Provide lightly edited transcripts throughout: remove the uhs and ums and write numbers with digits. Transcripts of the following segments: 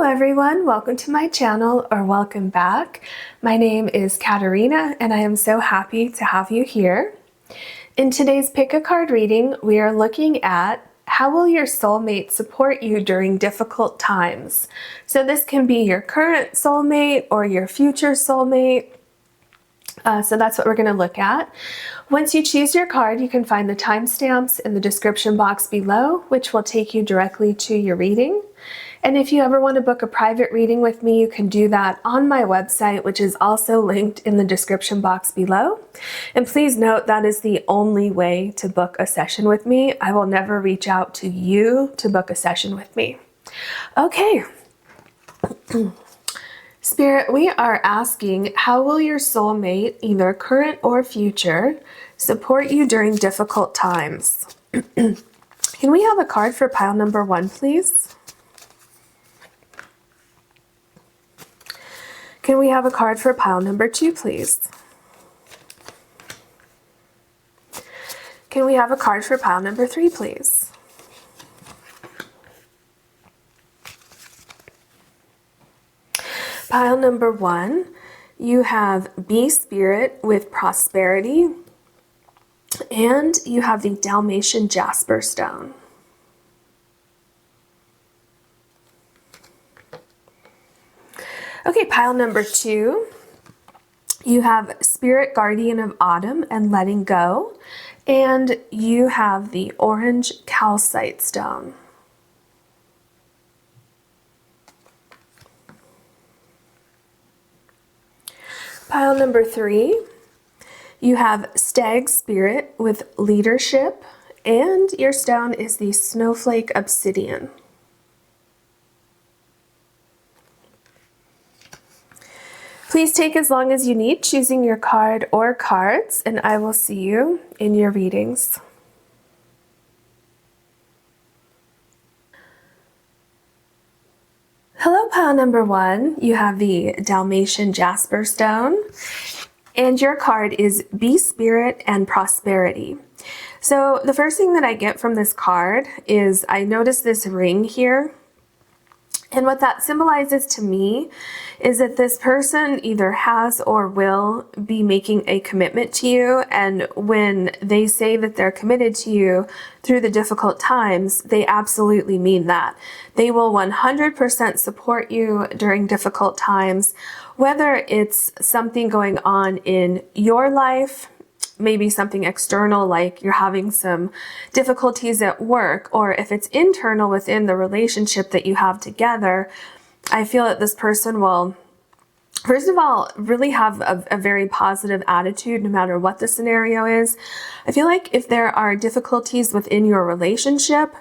Hello everyone, welcome to my channel, or welcome back. My name is Caterina and I am so happy to have you here. In today's pick a card reading, we are looking at how will your soulmate support you during difficult times. So this can be your current soulmate or your future soulmate. So that's what we're going to look at. Once you choose your card, you can find the timestamps in the description box below, which will take you directly to your reading. And if you ever want to book a private reading with me, you can do that on my website, which is also linked in the description box below. And please note that is the only way to book a session with me. I will never reach out to you to book a session with me. Okay. Spirit, we are asking, how will your soulmate, either current or future, support you during difficult times? Can we have a card for pile number 1, please? Can we have a card for pile number 2, please? Can we have a card for pile number 3, please? Pile number 1, you have Bee Spirit with Prosperity, and you have the Dalmatian Jasper stone. Okay, pile number 2, you have Spirit Guardian of Autumn and Letting Go, and you have the orange calcite stone. Pile number 3, you have Stag Spirit with Leadership, and your stone is the Snowflake Obsidian. Please take as long as you need choosing your card or cards, and I will see you in your readings. Hello, pile number 1. You have the Dalmatian Jasper stone, and your card is Bee Spirit and Prosperity. So the first thing that I get from this card is I notice this ring here. And what that symbolizes to me is that this person either has or will be making a commitment to you. And when they say that they're committed to you through the difficult times, they absolutely mean that. They will 100% support you during difficult times, whether it's something going on in your life, maybe something external like you're having some difficulties at work, or if it's internal within the relationship that you have together. I feel that this person will, first of all, really have a very positive attitude no matter what the scenario is. I feel like if there are difficulties within your relationship,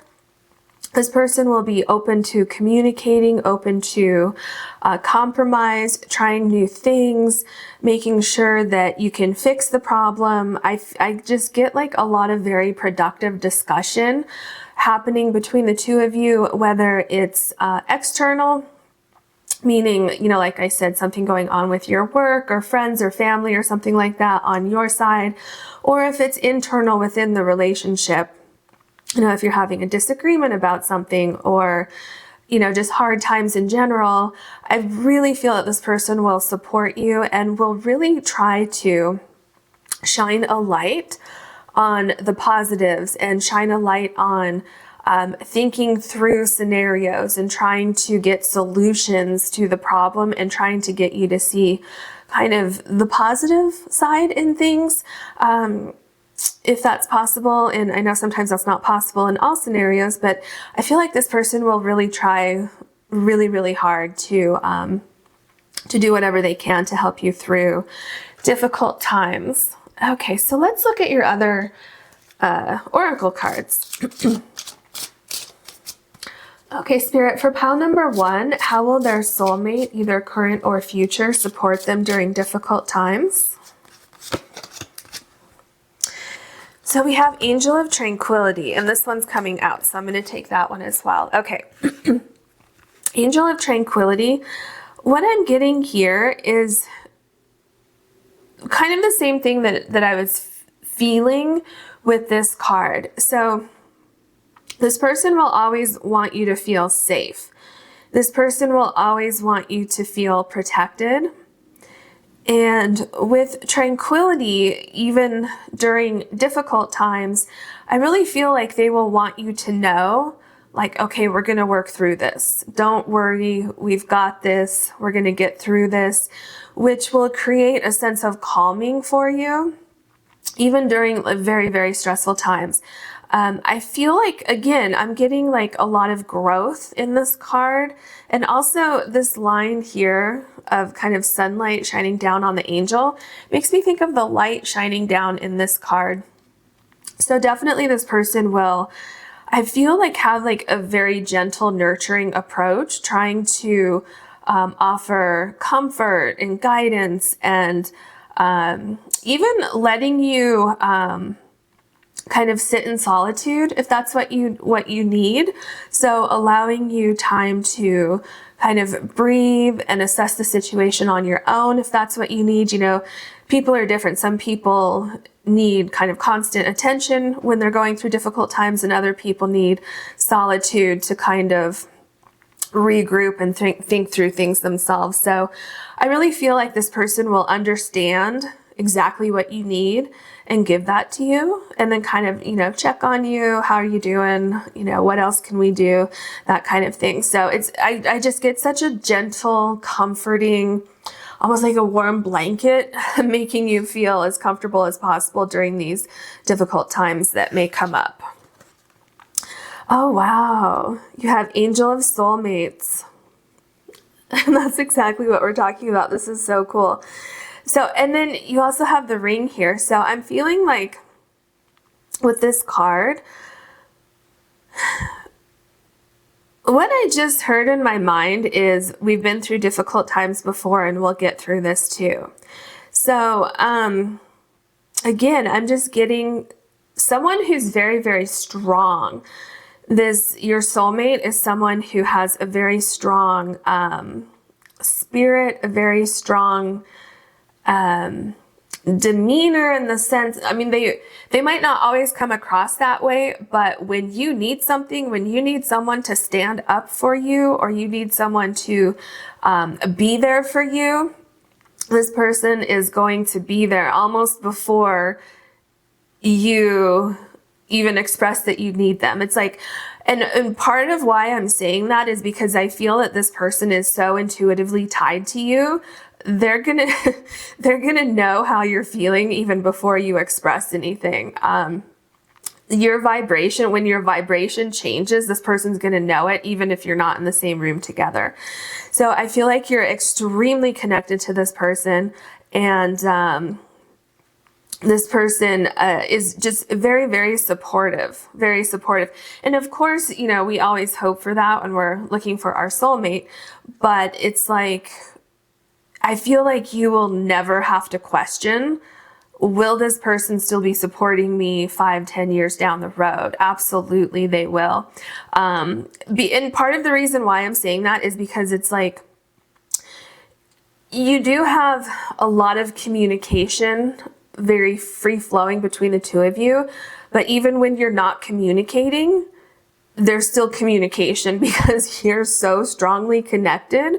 this person will be open to communicating, open to compromise, trying new things, making sure that you can fix the problem. I just get like a lot of very productive discussion happening between the two of you, whether it's external, meaning, you know, like I said, something going on with your work or friends or family or something like that on your side, or if it's internal within the relationship. You know, if you're having a disagreement about something, or, you know, just hard times in general, I really feel that this person will support you and will really try to shine a light on the positives and shine a light on thinking through scenarios and trying to get solutions to the problem and trying to get you to see kind of the positive side in things. If that's possible, and I know sometimes that's not possible in all scenarios, but I feel like this person will really try really hard to do whatever they can to help you through difficult times. Okay, so let's look at your other oracle cards. Okay, Spirit, for pile number 1, how will their soulmate, either current or future, support them during difficult times? So we have Angel of Tranquility, and this one's coming out, so I'm going to take that one as well. Okay. Angel of Tranquility. What I'm getting here is kind of the same thing that I was feeling with this card. So this person will always want you to feel safe. This person will always want you to feel protected. And with tranquility, even during difficult times, I really feel like they will want you to know, like, okay, we're going to work through this. Don't worry, we've got this. We're going to get through this, which will create a sense of calming for you, even during very, very stressful times. I feel like, again, I'm getting like a lot of growth in this card. And also this line here of kind of sunlight shining down on the angel makes me think of the light shining down in this card. So definitely this person will, I feel like, have like a very gentle, nurturing approach, trying to offer comfort and guidance, and even letting you kind of sit in solitude if that's what you need. So allowing you time to kind of breathe and assess the situation on your own if that's what you need. You know, people are different. Some people need kind of constant attention when they're going through difficult times, and other people need solitude to kind of regroup and think through things themselves. So I really feel like this person will understand exactly what you need and give that to you, and then kind of, you know, check on you. How are you doing? You know, what else can we do? That kind of thing. So it's, I just get such a gentle, comforting, almost like a warm blanket, making you feel as comfortable as possible during these difficult times that may come up. Oh, wow. You have Angel of Soulmates. And that's exactly what we're talking about. This is so cool. So, and then you also have the ring here. So I'm feeling like with this card, what I just heard in my mind is we've been through difficult times before, and we'll get through this too. So, again, I'm just getting someone who's very, very strong. Your soulmate is someone who has a very strong spirit, a very strong demeanor, in the sense, I mean, they might not always come across that way, but when you need something, when you need someone to stand up for you, or you need someone to be there for you, this person is going to be there almost before you even express that you need them. It's like, and part of why I'm saying that is because I feel that this person is so intuitively tied to you. They're gonna know how you're feeling even before you express anything. Your vibration, when your vibration changes, this person's gonna know it, even if you're not in the same room together. So I feel like you're extremely connected to this person, and this person is just very, very supportive, very supportive. And of course, you know, we always hope for that when we're looking for our soulmate, but it's like, I feel like you will never have to question, will this person still be supporting me 5-10 years down the road? Absolutely, they will. And part of the reason why I'm saying that is because it's like, you do have a lot of communication, very free flowing between the two of you, but even when you're not communicating, there's still communication because you're so strongly connected.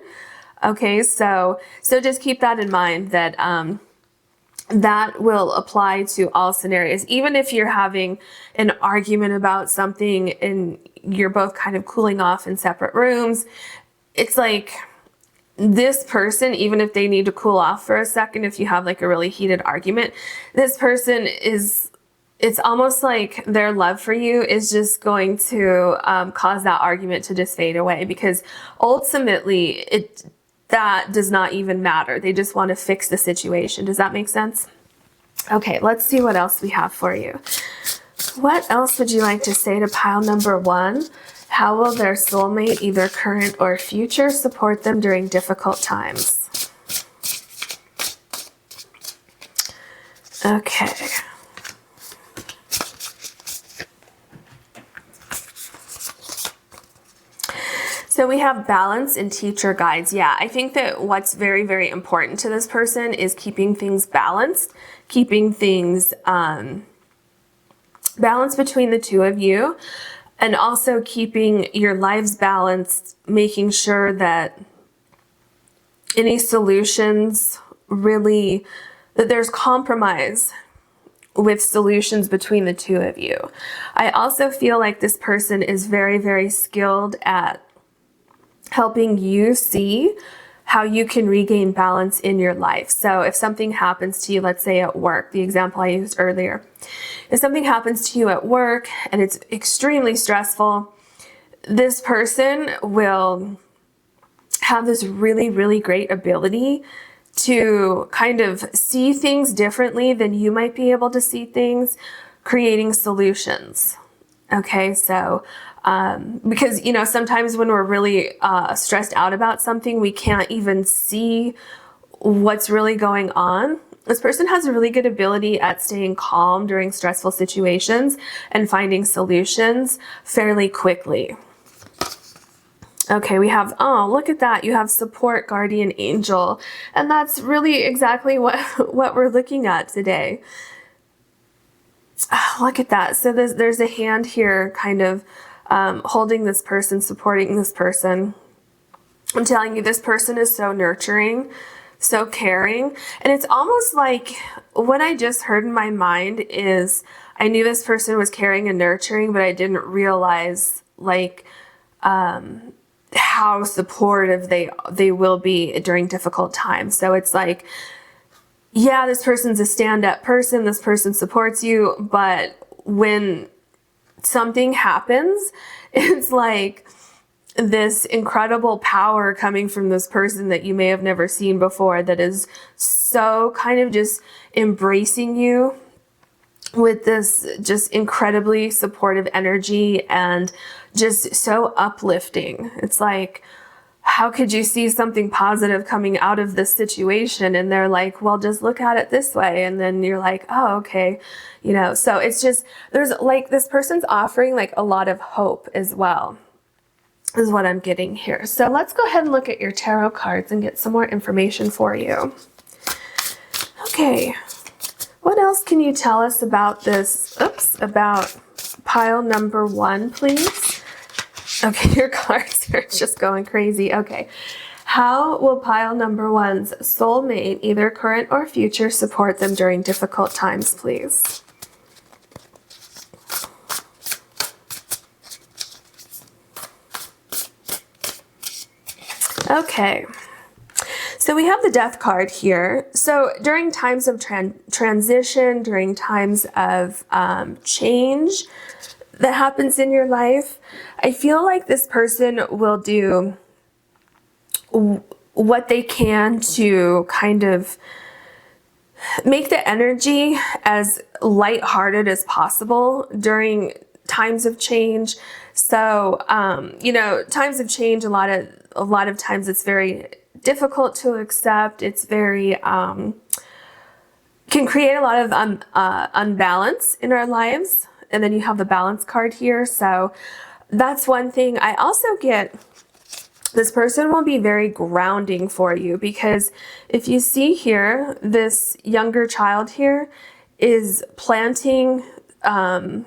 Okay, so just keep that in mind, that that will apply to all scenarios. Even if you're having an argument about something and you're both kind of cooling off in separate rooms, it's like, this person, even if they need to cool off for a second, if you have like a really heated argument, this person is, it's almost like their love for you is just going to cause that argument to just fade away, because ultimately that does not even matter. They just want to fix the situation. Does that make sense? Okay, let's see what else we have for you. What else would you like to say to pile number 1? How will their soulmate, either current or future, support them during difficult times? Okay. So we have balance and teacher guides. Yeah, I think that what's very, very important to this person is keeping things balanced, keeping things balanced between the two of you. and also keeping your lives balanced, making sure that any solutions really, that there's compromise with solutions between the two of you. I also feel like this person is very, very skilled at helping you see how you can regain balance in your life. So if something happens to you, let's say at work, the example I used earlier, if something happens to you at work and it's extremely stressful, this person will have this really, really great ability to kind of see things differently than you might be able to see things, creating solutions. Okay, so because, you know, sometimes when we're really stressed out about something, we can't even see what's really going on. This person has a really good ability at staying calm during stressful situations and finding solutions fairly quickly. Okay, we have, oh, look at that. You have support guardian angel. And that's really exactly what we're looking at today. Oh, look at that. So there's a hand here kind of holding this person, supporting this person. I'm telling you, this person is so nurturing, so caring. And it's almost like what I just heard in my mind is I knew this person was caring and nurturing, but I didn't realize like how supportive they will be during difficult times. So it's like, yeah, this person's a stand-up person, this person supports you, but when something happens, it's like this incredible power coming from this person that you may have never seen before that is so kind of just embracing you with this just incredibly supportive energy and just so uplifting. It's like, how could you see something positive coming out of this situation? And they're like, well, just look at it this way. And then you're like, oh, okay. You know, so it's just, there's like, this person's offering like a lot of hope as well, is what I'm getting here. So let's go ahead and look at your tarot cards and get some more information for you. Okay. What else can you tell us about this? About pile number 1, please. Okay, your cards are just going crazy. Okay. How will pile number 1's soulmate, either current or future, support them during difficult times, please? Okay. So we have the death card here. So during times of transition, during times of change that happens in your life, I feel like this person will do what they can to kind of make the energy as lighthearted as possible during times of change. So, you know, times of change, a lot of times it's very difficult to accept. It's very, can create a lot of unbalance in our lives. And then you have the balance card here. So that's one thing. I also get this person will be very grounding for you, because if you see here, this younger child here is planting, or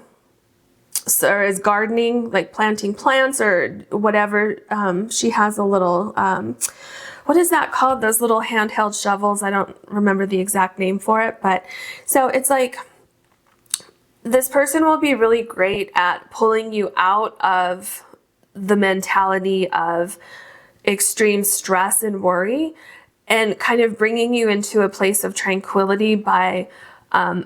is gardening, like planting plants or whatever. She has a little, what is that called? Those little handheld shovels. I don't remember the exact name for it, but so it's like this person will be really great at pulling you out of the mentality of extreme stress and worry and kind of bringing you into a place of tranquility by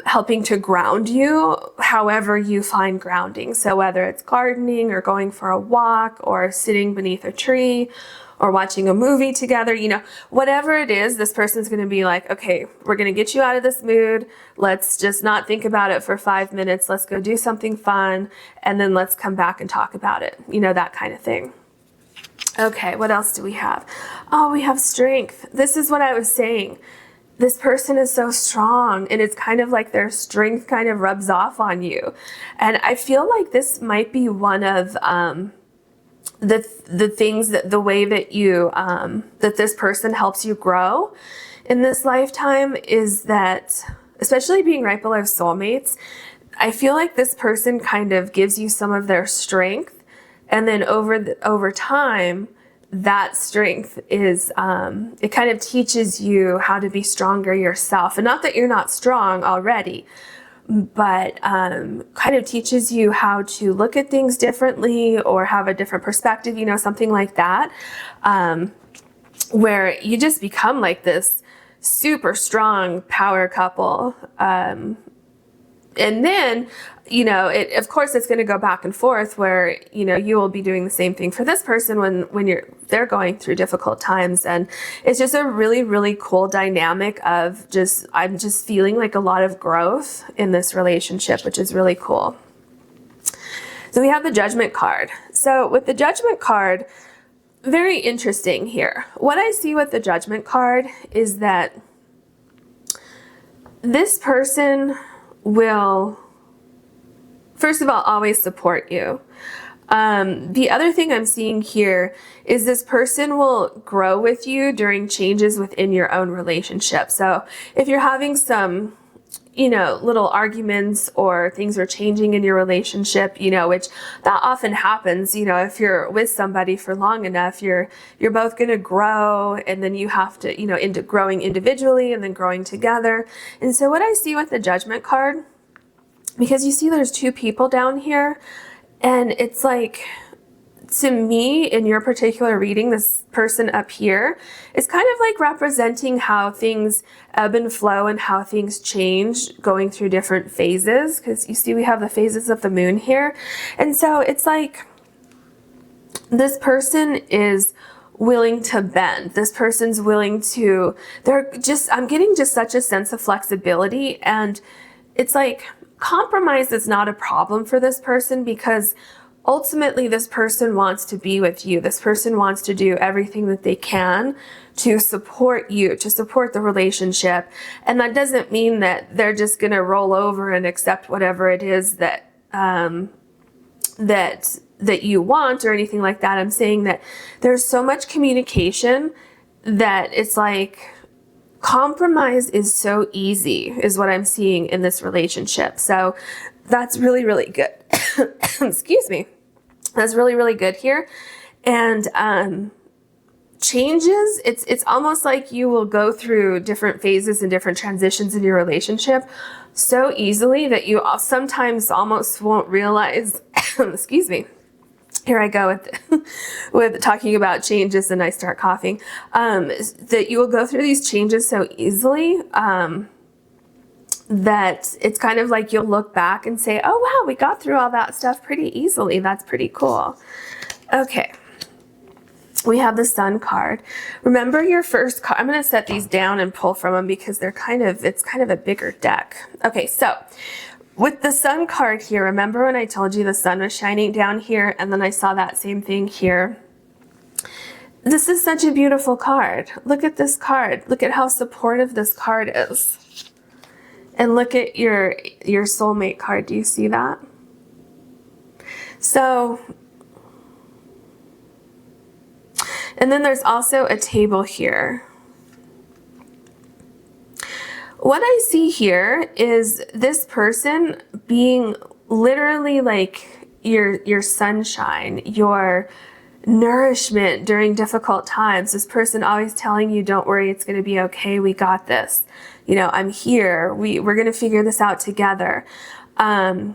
helping to ground you however you find grounding. So whether it's gardening or going for a walk or sitting beneath a tree or watching a movie together, you know, whatever it is, this person's going to be like, okay, we're going to get you out of this mood. Let's just not think about it for 5 minutes. Let's go do something fun. And then let's come back and talk about it. You know, that kind of thing. Okay, what else do we have? Oh, we have strength. This is what I was saying. This person is so strong, and it's kind of like their strength kind of rubs off on you. And I feel like this might be one of the things that the way that you that this person helps you grow in this lifetime is that, especially being right below soulmates, I feel like this person kind of gives you some of their strength, and then over time, that strength is, it kind of teaches you how to be stronger yourself. And not that you're not strong already, but kind of teaches you how to look at things differently or have a different perspective, you know, something like that, where you just become like this super strong power couple. And then, you know, of course it's going to go back and forth where, you know, you will be doing the same thing for this person when they're going through difficult times. And it's just a really, really cool dynamic of I'm just feeling like a lot of growth in this relationship, which is really cool. So we have the Judgment card. So with the Judgment card, very interesting here. What I see with the Judgment card is that this person will, first of all, always support you. The other thing I'm seeing here is this person will grow with you during changes within your own relationship. So if you're having some, you know, little arguments or things are changing in your relationship, you know, which that often happens, you know, if you're with somebody for long enough, you're both going to grow, and then you have to, you know, into growing individually and then growing together. And so what I see with the Judgment card, because you see there's two people down here, and it's like, to me, in your particular reading, this person up here is kind of like representing how things ebb and flow and how things change going through different phases. Because you see we have the phases of the moon here. And so it's like this person is willing to bend. This person's willing to, I'm getting just such a sense of flexibility. And it's like compromise is not a problem for this person, because ultimately, this person wants to be with you. This person wants to do everything that they can to support you, to support the relationship. And that doesn't mean that they're just going to roll over and accept whatever it is that that you want or anything like that. I'm saying that there's so much communication that it's like compromise is so easy, is what I'm seeing in this relationship. So that's really, really good. Excuse me. That's really, really good here. And changes, it's almost like you will go through different phases and different transitions in your relationship so easily that you sometimes almost won't realize, excuse me, here I go with talking about changes and I start coughing, that you will go through these changes so easily that it's kind of like you'll look back and say, oh wow, we got through all that stuff pretty easily. That's pretty cool. Okay. We have the Sun card. Remember your first card. I'm going to set these down and pull from them because it's kind of a bigger deck. Okay, so with the Sun card here, remember when I told you the sun was shining down here and then I saw that same thing here? This is such a beautiful card. Look at this card. Look at how supportive this card is. And look at your soulmate card. Do you see that? So, and then there's also a table here. What I see here is this person being literally like your sunshine, your nourishment during difficult times. This person always telling you, don't worry, it's going to be okay. We got this. You know, I'm here. We're going to figure this out together. And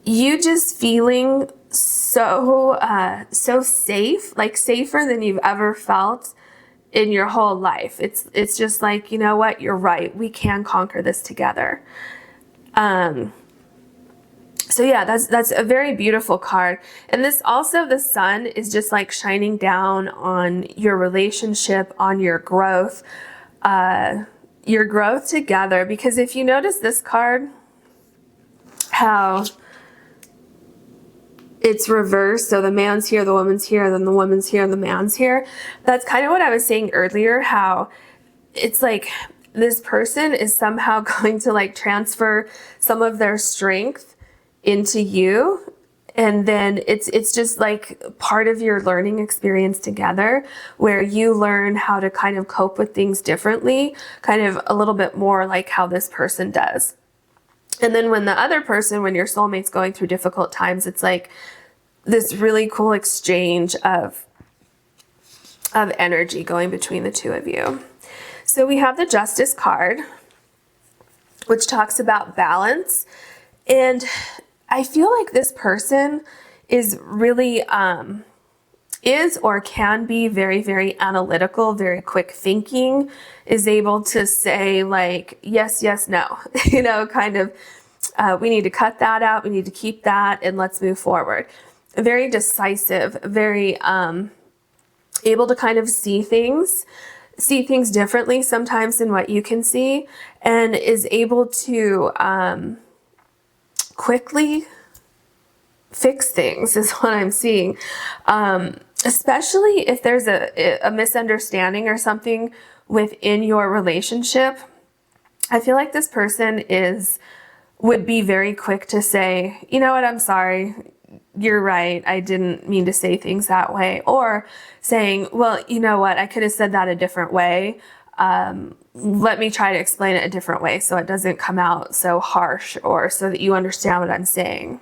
you just feeling so safe, like safer than you've ever felt in your whole life. It's just like, you know what, you're right. We can conquer this together. So yeah, that's a very beautiful card. And this also, the sun is just like shining down on your relationship, on your growth together. Because if you notice this card, how it's reversed. So the man's here, the woman's here, then the woman's here, and the man's here. That's kind of what I was saying earlier, how it's like this person is somehow going to like transfer some of their strength into you, And then it's just like part of your learning experience together, where you learn how to kind of cope with things differently, kind of a little bit more like how this person does. And then when the other person, when your soulmate's going through difficult times, it's like this really cool exchange of energy going between the two of you. So we have the Justice card, which talks about balance. And I feel like this person is really, is or can be very, very analytical, very quick thinking, is able to say like, yes, yes, no, you know, kind of, we need to cut that out, we need to keep that, and let's move forward. Very decisive, very able to kind of see things differently sometimes than what you can see, and is able to quickly fix things is what I'm seeing. Especially if there's a misunderstanding or something within your relationship. I feel like this person would be very quick to say, you know what, I'm sorry, you're right, I didn't mean to say things that way. Or saying, well, you know what, I could have said that a different way. Let me try to explain it a different way so it doesn't come out so harsh, or so that you understand what I'm saying.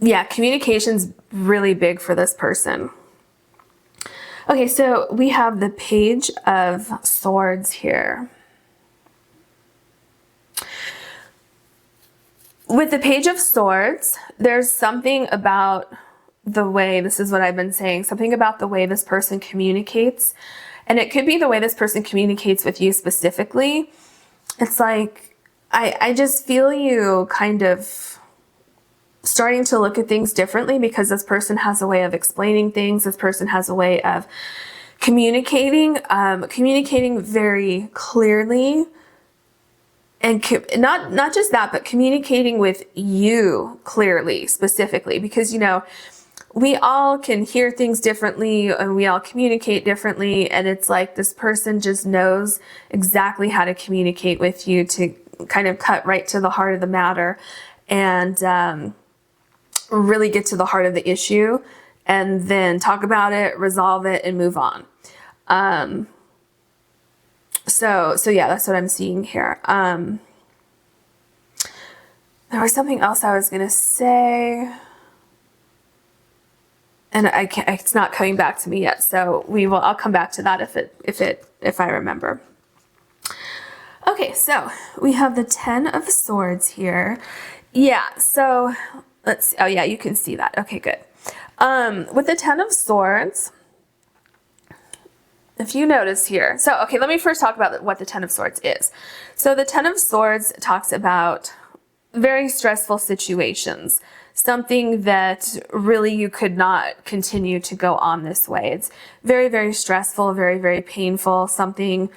Yeah, communication's really big for this person. Okay, so we have the Page of Swords here. With the Page of Swords, there's something about the way, this is what I've been saying, something about the way this person communicates. And it could be the way this person communicates with you specifically. It's like, I just feel you kind of starting to look at things differently, because this person has a way of explaining things. This person has a way of communicating very clearly. And not just that, but communicating with you clearly, specifically, because, you know, we all can hear things differently and we all communicate differently. And it's like this person just knows exactly how to communicate with you to kind of cut right to the heart of the matter and really get to the heart of the issue, and then talk about it, resolve it, and move on. So yeah, that's what I'm seeing here. There was something else I was going to say, and it's not coming back to me yet. So I'll come back to that if I remember. Okay, so we have the 10 of Swords here. Yeah, so let's see. Oh yeah, you can see that. Okay, good. With the 10 of Swords, if you notice here, so okay, let me first talk about what the 10 of Swords is. So the 10 of Swords talks about very stressful situations, something that really you could not continue to go on this way. It's very, very stressful, very, very painful, something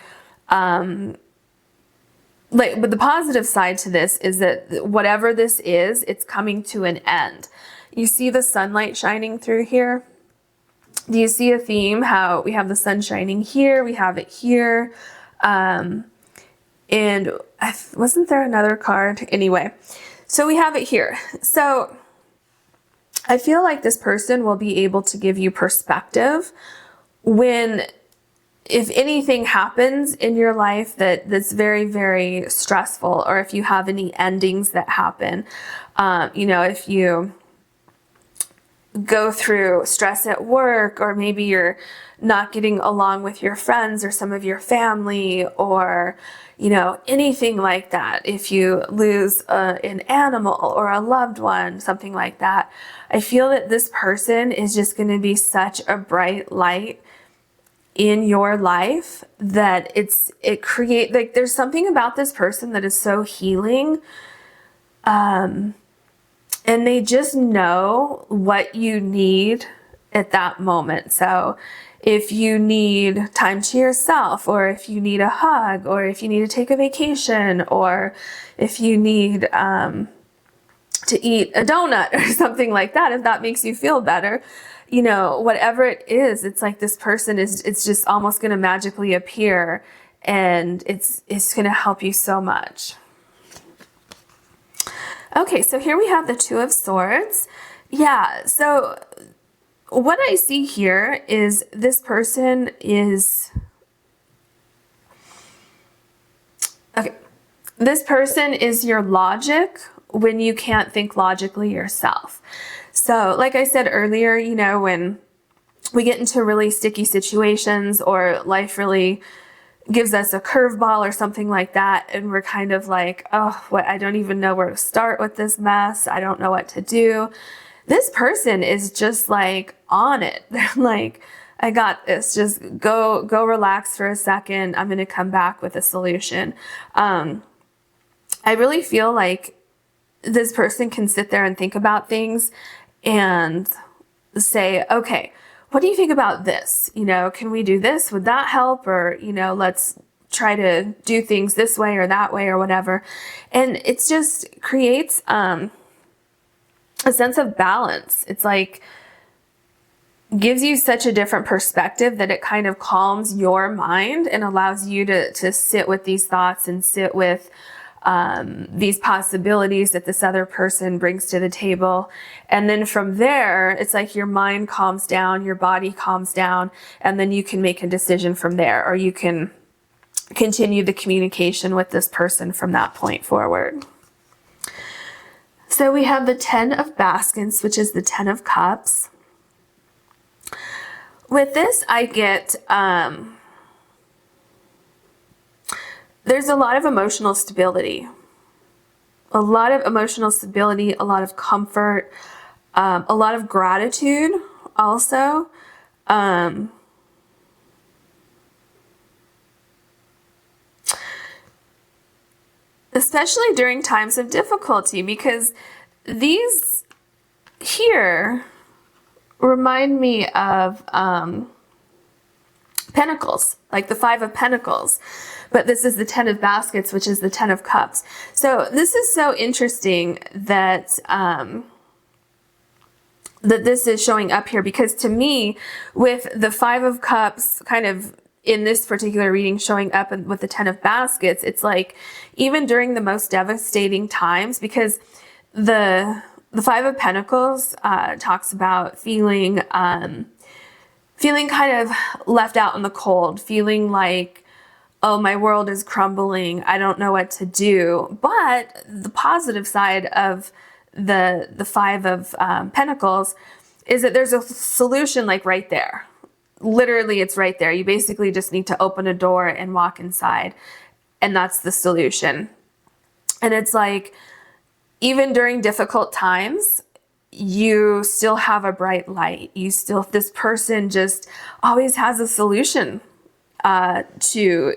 but the positive side to this is that whatever this is, it's coming to an end. You see the sunlight shining through here? Do you see a theme? How we have the sun shining here, we have it here. And wasn't there another card? Anyway, so we have it here. So I feel like this person will be able to give you perspective if anything happens in your life that's very, very stressful, or if you have any endings that happen, you know, if you go through stress at work, or maybe you're not getting along with your friends or some of your family, or, you know, anything like that. If you lose an animal or a loved one, something like that, I feel that this person is just going to be such a bright light in your life that it create, like, there's something about this person that is so healing, and they just know what you need at that moment. So if you need time to yourself, or if you need a hug, or if you need to take a vacation, or if you need to eat a donut or something like that, if that makes you feel better, you know, whatever it is, it's like this person it's just almost going to magically appear, and it's going to help you so much. Okay, so here we have the Two of Swords. Yeah, so what I see here is this person is... Okay, this person is your logic when you can't think logically yourself. So like I said earlier, you know, when we get into really sticky situations or life really gives us a curveball or something like that, and we're kind of like, oh, what, I don't even know where to start with this mess. I don't know what to do. This person is just like on it. They're like, I got this. Just go relax for a second. I'm going to come back with a solution. I really feel like this person can sit there and think about things and say, okay, what do you think about this? You know, can we do this? Would that help? Or, you know, let's try to do things this way or that way or whatever. And it just creates a sense of balance. It's like, gives you such a different perspective that it kind of calms your mind and allows you to sit with these thoughts and sit with these possibilities that this other person brings to the table. And then from there, it's like your mind calms down, your body calms down, and then you can make a decision from there, or you can continue the communication with this person from that point forward. So we have the Ten of Baskets, which is the Ten of Cups. With this, I get... there's a lot of emotional stability, a lot of comfort, a lot of gratitude also. Especially during times of difficulty, because these here remind me of Pentacles, like the Five of Pentacles. But this is the Ten of Baskets, which is the Ten of Cups. So this is so interesting that that this is showing up here, because to me, with the Five of Cups kind of in this particular reading showing up with the Ten of Baskets, it's like even during the most devastating times, because the Five of Pentacles talks about feeling kind of left out in the cold, feeling like, oh, my world is crumbling, I don't know what to do. But the positive side of the Five of Pentacles is that there's a solution like right there. Literally, it's right there. You basically just need to open a door and walk inside, and that's the solution. And it's like, even during difficult times, you still have a bright light. You still, this person just always has a solution to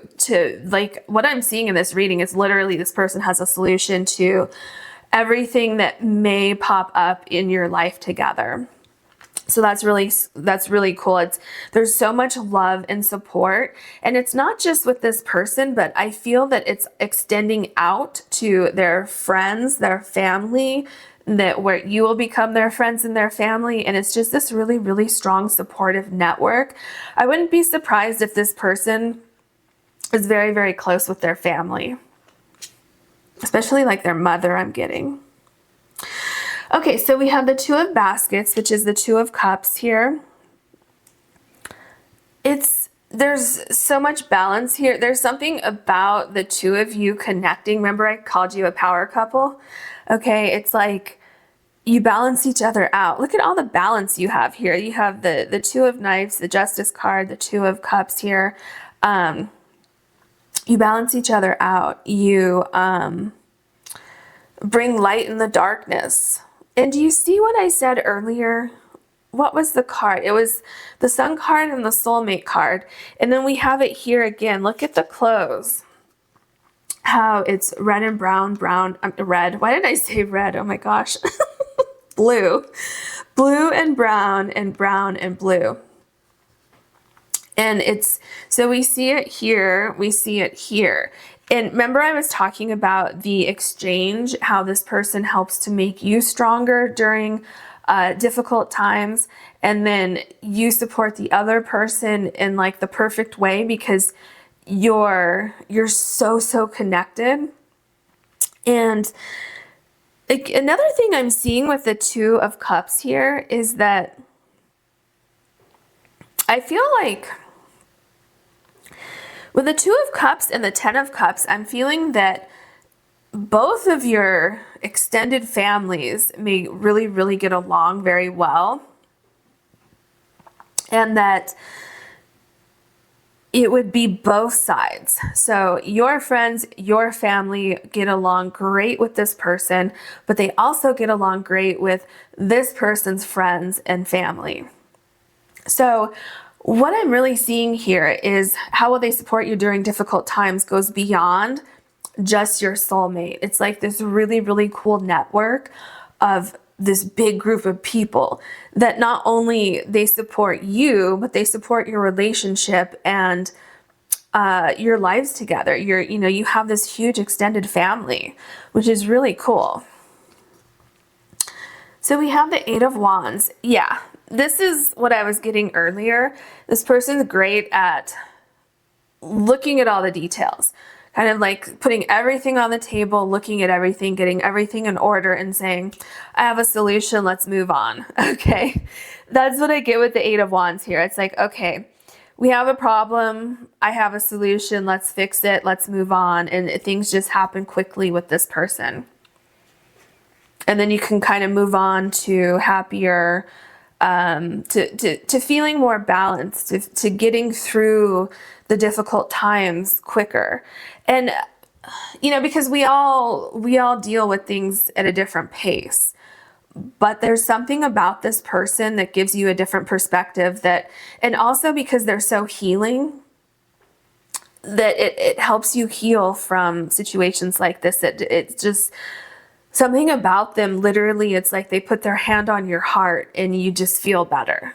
like what I'm seeing in this reading is literally this person has a solution to everything that may pop up in your life together. So that's really cool. There's so much love and support, and it's not just with this person, but I feel that it's extending out to their friends, their family, that where you will become their friends and their family. And it's just this really, really strong supportive network. I wouldn't be surprised if this person is very, very close with their family, especially like their mother, I'm getting. Okay, so we have the Two of Baskets, which is the Two of Cups here. There's so much balance here. There's something about the two of you connecting. Remember I called you a power couple? Okay, it's like you balance each other out. Look at all the balance you have here. You have the Two of Knives, the Justice card, the Two of Cups here. You balance each other out. You bring light in the darkness. And do you see what I said earlier? What was the card? It was the Sun card and the Soulmate card. And then we have it here again. Look at the clothes. How it's red and brown, red. Why did I say red? Oh my gosh. Blue. Blue and brown and blue. And it's, so we see it here, we see it here. And remember I was talking about the exchange, how this person helps to make you stronger during difficult times, and then you support the other person in like the perfect way because you're so connected. And Like, another thing I'm seeing with the Two of Cups here is that I feel like with the Two of Cups and the Ten of Cups, I'm feeling that both of your extended families may really, really get along very well. And that it would be both sides. So your friends, your family get along great with this person, but they also get along great with this person's friends and family. So what I'm really seeing here is how will they support you during difficult times goes beyond just your soulmate. It's like this really, really cool network of this big group of people that not only they support you, but they support your relationship and your lives together. You have this huge extended family, which is really cool. So we have the Eight of Wands. Yeah, this is what I was getting earlier. This person's great at looking at all the details, kind of like putting everything on the table, looking at everything, getting everything in order and saying, I have a solution, let's move on. Okay, that's what I get with the Eight of Wands here. It's like, okay, we have a problem, I have a solution, let's fix it, let's move on. And things just happen quickly with this person. And then you can kind of move on to happier, to feeling more balanced, to getting through the difficult times quicker. And, because we all deal with things at a different pace. But there's something about this person that gives you a different perspective and also because they're so healing, that it helps you heal from situations like this. It's just something about them. Literally, it's like they put their hand on your heart and you just feel better.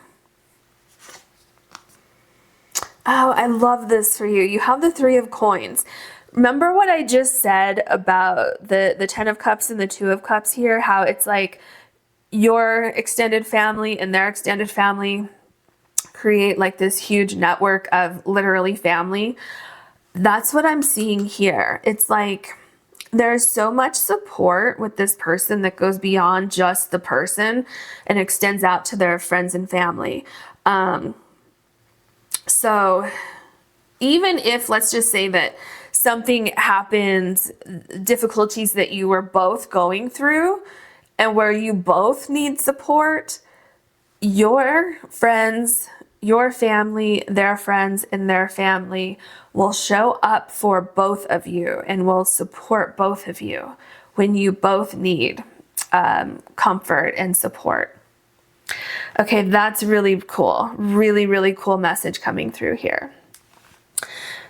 Oh, I love this for you. You have the Three of Coins. Remember what I just said about the Ten of Cups and the Two of Cups here? How it's like your extended family and their extended family create like this huge network of literally family. That's what I'm seeing here. It's like there's so much support with this person that goes beyond just the person and extends out to their friends and family. So even if, let's just say that something happens, difficulties that you were both going through and where you both need support, your friends, your family, their friends, and their family will show up for both of you and will support both of you when you both need comfort and support. Okay, that's really cool. Really, really cool message coming through here.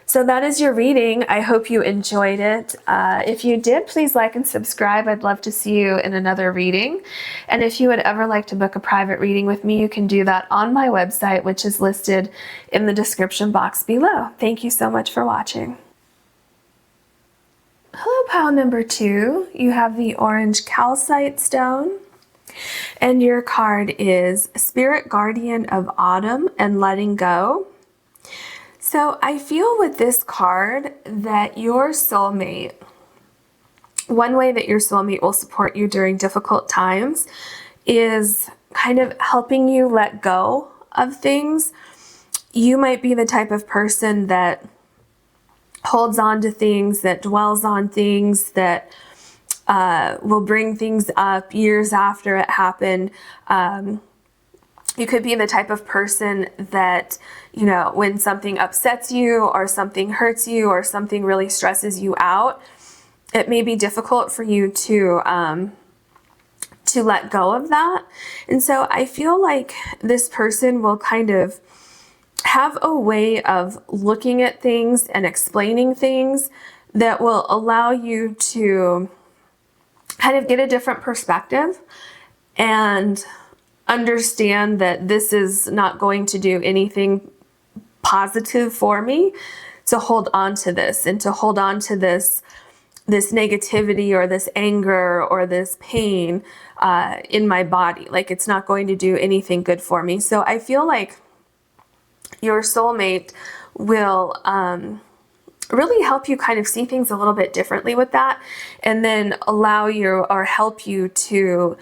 So that is your reading. I hope you enjoyed it. If you did, please like and subscribe. I'd love to see you in another reading. And if you would ever like to book a private reading with me, you can do that on my website, which is listed in the description box below. Thank you so much for watching. Hello, pile number 2. You have the orange calcite stone. And your card is Spirit Guardian of Autumn and Letting Go. So I feel with this card that your soulmate, one way that your soulmate will support you during difficult times is kind of helping you let go of things. You might be the type of person that holds on to things, that dwells on things, that will bring things up years after it happened. You could be the type of person that, when something upsets you or something hurts you or something really stresses you out, it may be difficult for you to let go of that. And so I feel like this person will kind of have a way of looking at things and explaining things that will allow you to kind of get a different perspective and understand that this is not going to do anything positive for me to hold on to this and to hold on to this negativity or this anger or this pain in my body. Like, it's not going to do anything good for me. So I feel like your soulmate will really help you kind of see things a little bit differently with that, and then allow you or help you to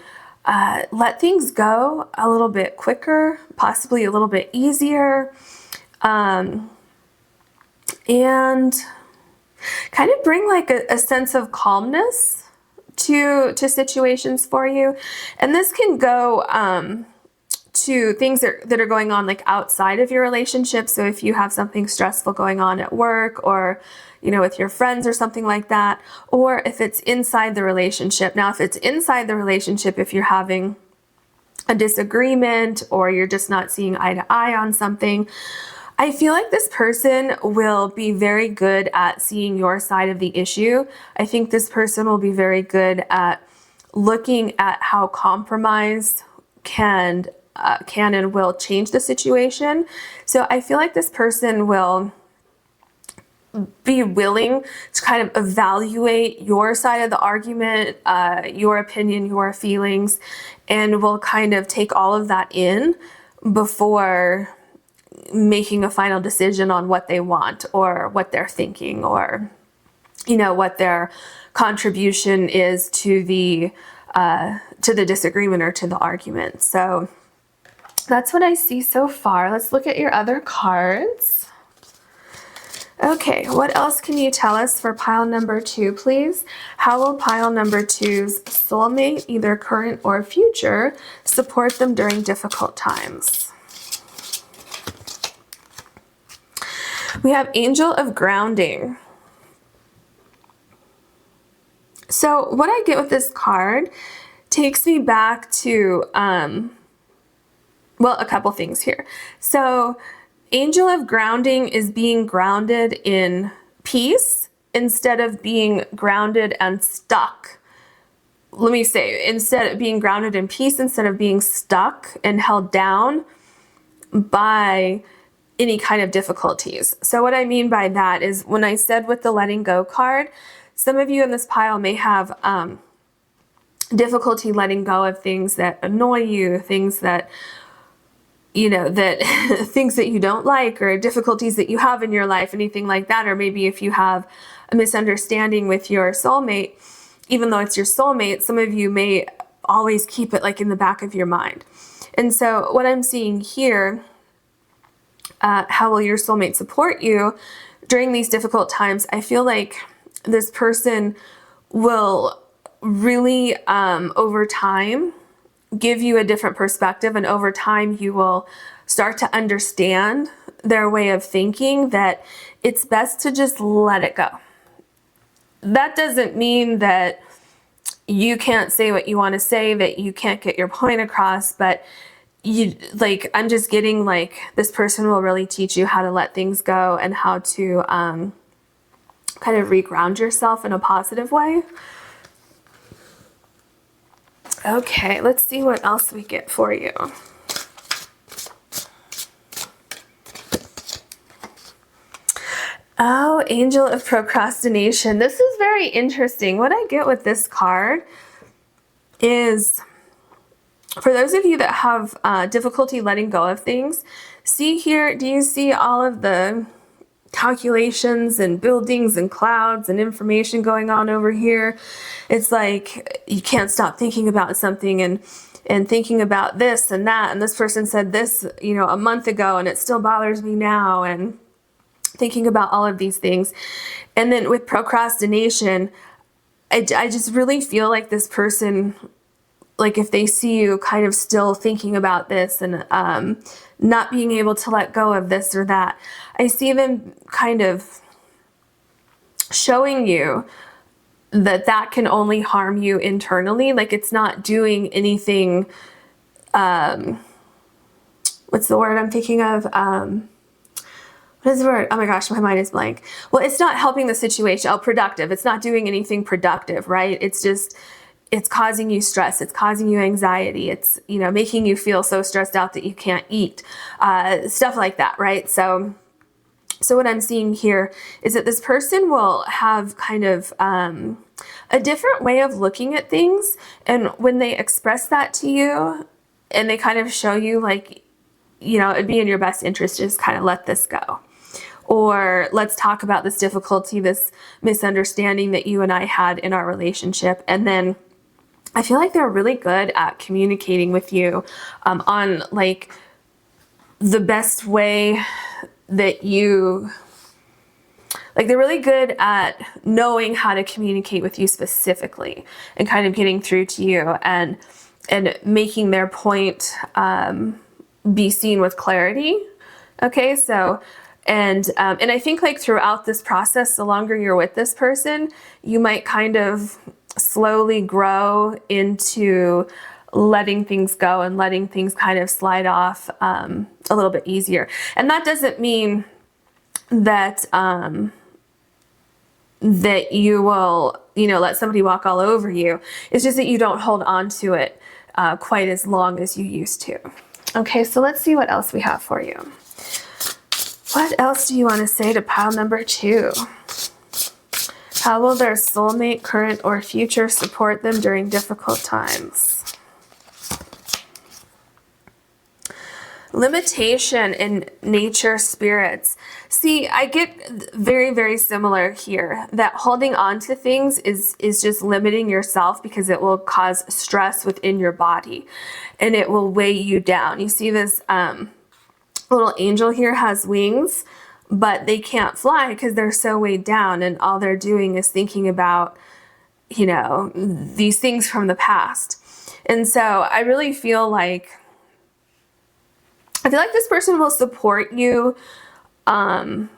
let things go a little bit quicker, possibly a little bit easier, and kind of bring like a sense of calmness to situations for you. And this can go to things that are going on like outside of your relationship. So if you have something stressful going on at work, or with your friends or something like that, or if it's inside the relationship. Now, if it's inside the relationship, if you're having a disagreement or you're just not seeing eye to eye on something, I feel like this person will be very good at seeing your side of the issue. I think this person will be very good at looking at how compromise can and will change the situation. So I feel like this person will be willing to kind of evaluate your side of the argument, your opinion, your feelings, and will kind of take all of that in before making a final decision on what they want or what they're thinking, or what their contribution is to the disagreement or to the argument. So that's what I see so far. Let's look at your other cards. Okay, what else can you tell us for pile number 2, please? How will pile number 2's soulmate, either current or future, support them during difficult times? We have Angel of Grounding. So what I get with this card takes me back to, well, a couple things here. So Angel of Grounding is being grounded in peace instead of being grounded and stuck. Let me say, instead of being grounded in peace, instead of being stuck and held down by any kind of difficulties. So what I mean by that is, when I said with the letting go card, some of you in this pile may have difficulty letting go of things that annoy you, things that things that you don't like, or difficulties that you have in your life, anything like that. Or maybe if you have a misunderstanding with your soulmate, even though it's your soulmate, some of you may always keep it like in the back of your mind. And so what I'm seeing here, how will your soulmate support you during these difficult times? I feel like this person will really, over time, give you a different perspective, and over time you will start to understand their way of thinking, that it's best to just let it go. That doesn't mean that you can't say what you want to say, that you can't get your point across, but I'm just getting like this person will really teach you how to let things go and how to kind of reground yourself in a positive way. Okay, let's see what else we get for you. Oh, Angel of Procrastination. This is very interesting. What I get with this card is, for those of you that have difficulty letting go of things, see here, do you see all of the calculations and buildings and clouds and information going on over here? It's like you can't stop thinking about something and thinking about this and that, and this person said this a month ago and it still bothers me now, and thinking about all of these things. And then with procrastination, I just really feel like this person, like if they see you kind of still thinking about this and not being able to let go of this or that, I see them kind of showing you that that can only harm you internally. Like it's not doing anything, what's the word I'm thinking of? What is the word? Oh my gosh, my mind is blank. Well, it's not helping the situation. Oh, productive. It's not doing anything productive, right? It's just, it's causing you stress. It's causing you anxiety. It's, making you feel so stressed out that you can't eat, stuff like that, right? So what I'm seeing here is that this person will have kind of a different way of looking at things. And when they express that to you and they kind of show you like, it'd be in your best interest to just kind of let this go. or let's talk about this difficulty, this misunderstanding that you and I had in our relationship. And then I feel like they're really good at communicating with you on like the best way that you, like they're really good at knowing how to communicate with you specifically and kind of getting through to you and making their point be seen with clarity. Okay, so and I think like throughout this process, the longer you're with this person, you might kind of slowly grow into letting things go and letting things kind of slide off a little bit easier. And that doesn't mean that that you will, you know, let somebody walk all over you. It's just that you don't hold on to it quite as long as you used to. Okay, so let's see what else we have for you. What else do you want to say to pile number 2? How will their soulmate, current or future, support them during difficult times? Limitation in nature spirits. See, I get very, very similar here, that holding on to things is just limiting yourself because it will cause stress within your body and it will weigh you down. You see this little angel here has wings, but they can't fly because they're so weighed down, and all they're doing is thinking about, you know, these things from the past. And so I really feel like this person will support you in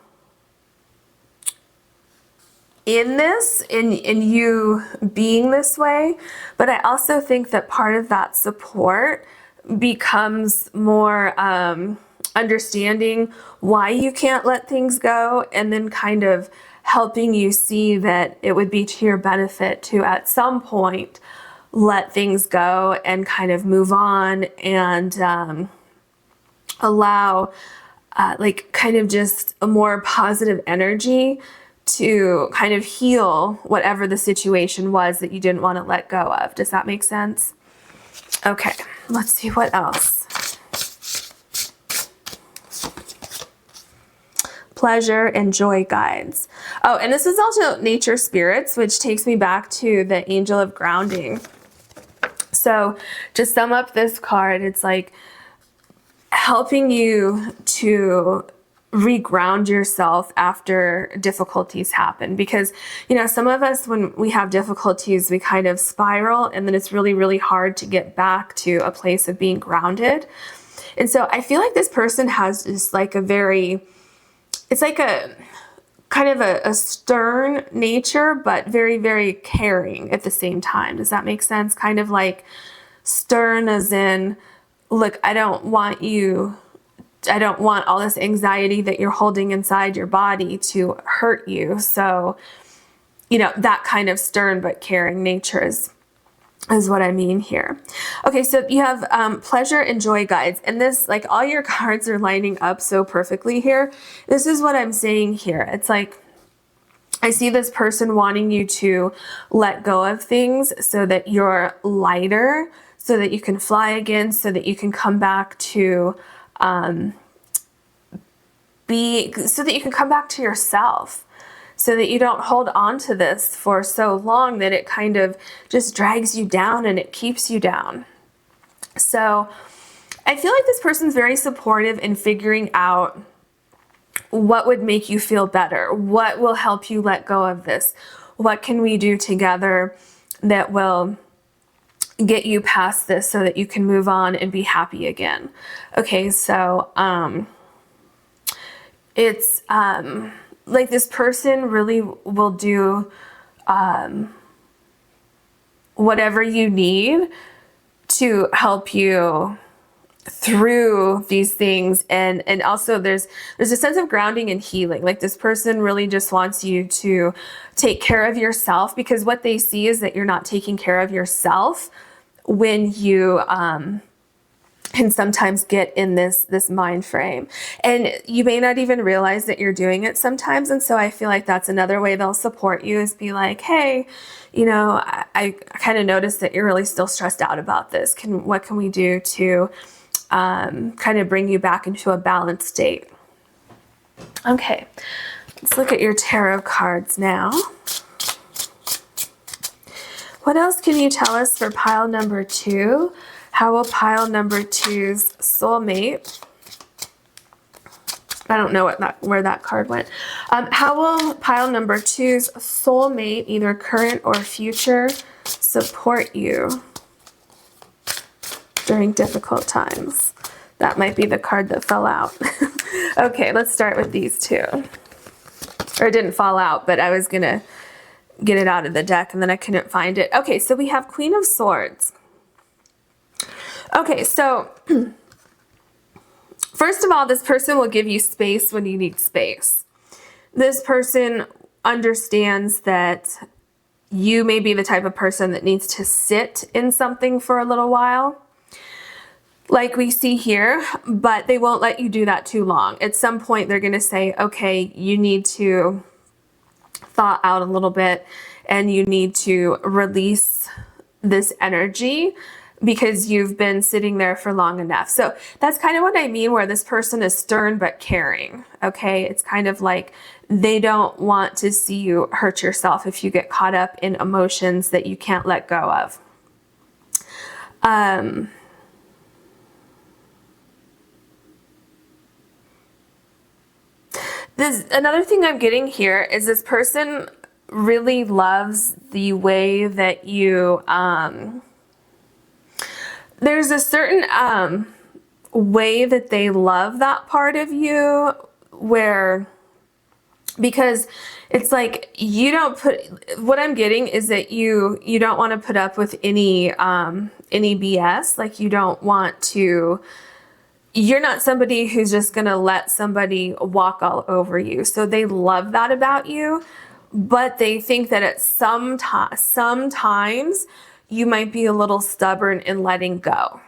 this, in you being this way. But I also think that part of that support becomes more understanding why you can't let things go, and then kind of helping you see that it would be to your benefit to at some point let things go and kind of move on and allow like kind of just a more positive energy to kind of heal whatever the situation was that you didn't want to let go of. Does that make sense? Okay, let's see what else. Pleasure and joy guides. Oh, and this is also nature spirits, which takes me back to the angel of grounding. So to sum up this card, it's like helping you to reground yourself after difficulties happen. Because, you know, some of us, when we have difficulties, we kind of spiral, and then it's really, really hard to get back to a place of being grounded. And so I feel like this person has just like a very, it's like a kind of a stern nature, but very, very caring at the same time. Does that make sense? Kind of like stern as in, look, I don't want all this anxiety that you're holding inside your body to hurt you. So, you know, that kind of stern but caring nature is what I mean here. Okay, so you have pleasure and joy guides. And this, like, all your cards are lining up so perfectly here. This is what I'm saying here. It's like, I see this person wanting you to let go of things so that you're lighter, so that you can fly again, so that you can come back to yourself, so that you don't hold on to this for so long that it kind of just drags you down and it keeps you down. So I feel like this person's very supportive in figuring out what would make you feel better, what will help you let go of this, what can we do together that will get you past this so that you can move on and be happy again. Okay, so it's like this person really will do whatever you need to help you through these things. And also there's a sense of grounding and healing. Like this person really just wants you to take care of yourself, because what they see is that you're not taking care of yourself when you can sometimes get in this mind frame, and you may not even realize that you're doing it sometimes. And so I feel like that's another way they'll support you, is be like, hey, you know, I kind of noticed that you're really still stressed out about this. What can we do to kind of bring you back into a balanced state? Okay, let's look at your tarot cards now. What else can you tell us for pile number 2? How will pile number 2's soulmate, I don't know where that card went. How will pile number 2's soulmate, either current or future, support you during difficult times? That might be the card that fell out. Okay, let's start with these two. Or it didn't fall out, but I was going to get it out of the deck and then I couldn't find it. Okay, so we have Queen of Swords. Okay, so first of all, this person will give you space when you need space. This person understands that you may be the type of person that needs to sit in something for a little while, like we see here, but they won't let you do that too long. At some point, they're going to say, okay, you need to thaw out a little bit and you need to release this energy because you've been sitting there for long enough. So that's kind of what I mean, where this person is stern but caring. Okay, it's kind of like they don't want to see you hurt yourself if you get caught up in emotions that you can't let go of. Another thing I'm getting here is this person really loves the way that you, there's a certain way that they love that part of you, where, because it's like you don't put, what I'm getting is that you don't want to put up with any BS. Like you don't want to, you're not somebody who's just going to let somebody walk all over you. So they love that about you, but they think that at sometimes you might be a little stubborn in letting go.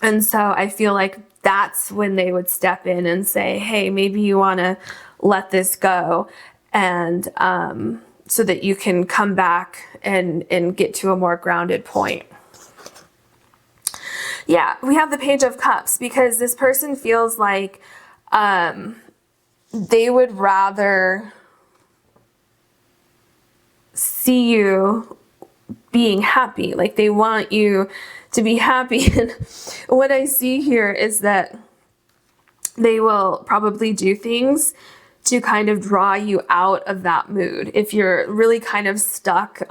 And so I feel like that's when they would step in and say, hey, maybe you want to let this go, and so that you can come back and get to a more grounded point. Yeah, we have the Page of Cups, because this person feels like they would rather see you being happy. Like they want you to be happy. And what I see here is that they will probably do things to kind of draw you out of that mood. If you're really kind of stuck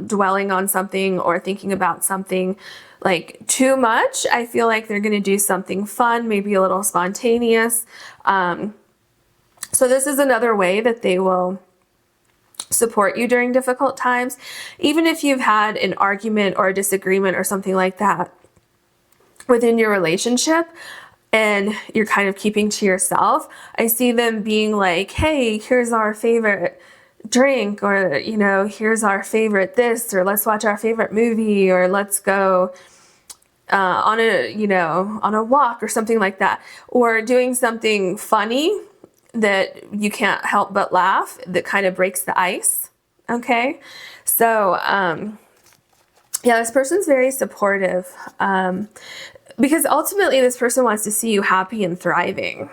dwelling on something or thinking about something like too much, I feel like they're going to do something fun, maybe a little spontaneous. So this is another way that they will support you during difficult times. Even if you've had an argument or a disagreement or something like that within your relationship, and you're kind of keeping to yourself, I see them being like, hey, here's our favorite drink, or, you know, here's our favorite this, or let's watch our favorite movie, or let's go on a walk or something like that, or doing something funny that you can't help but laugh, that kind of breaks the ice. Okay. So, yeah, this person's very supportive. Because ultimately this person wants to see you happy and thriving.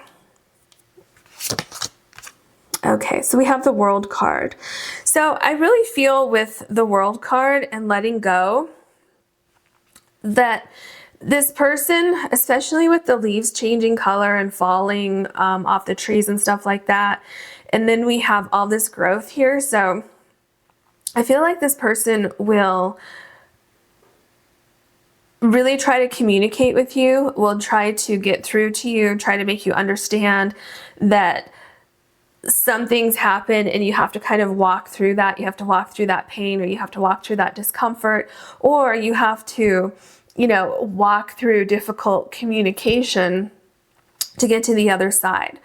Okay, so we have the World card. So I really feel with the World card and letting go that this person, especially with the leaves changing color and falling off the trees and stuff like that, and then we have all this growth here. So I feel like this person will really try to communicate with you, will try to get through to you, try to make you understand that some things happen and you have to kind of walk through that. You have to walk through that pain, or you have to walk through that discomfort, or you have to, you know, walk through difficult communication to get to the other side.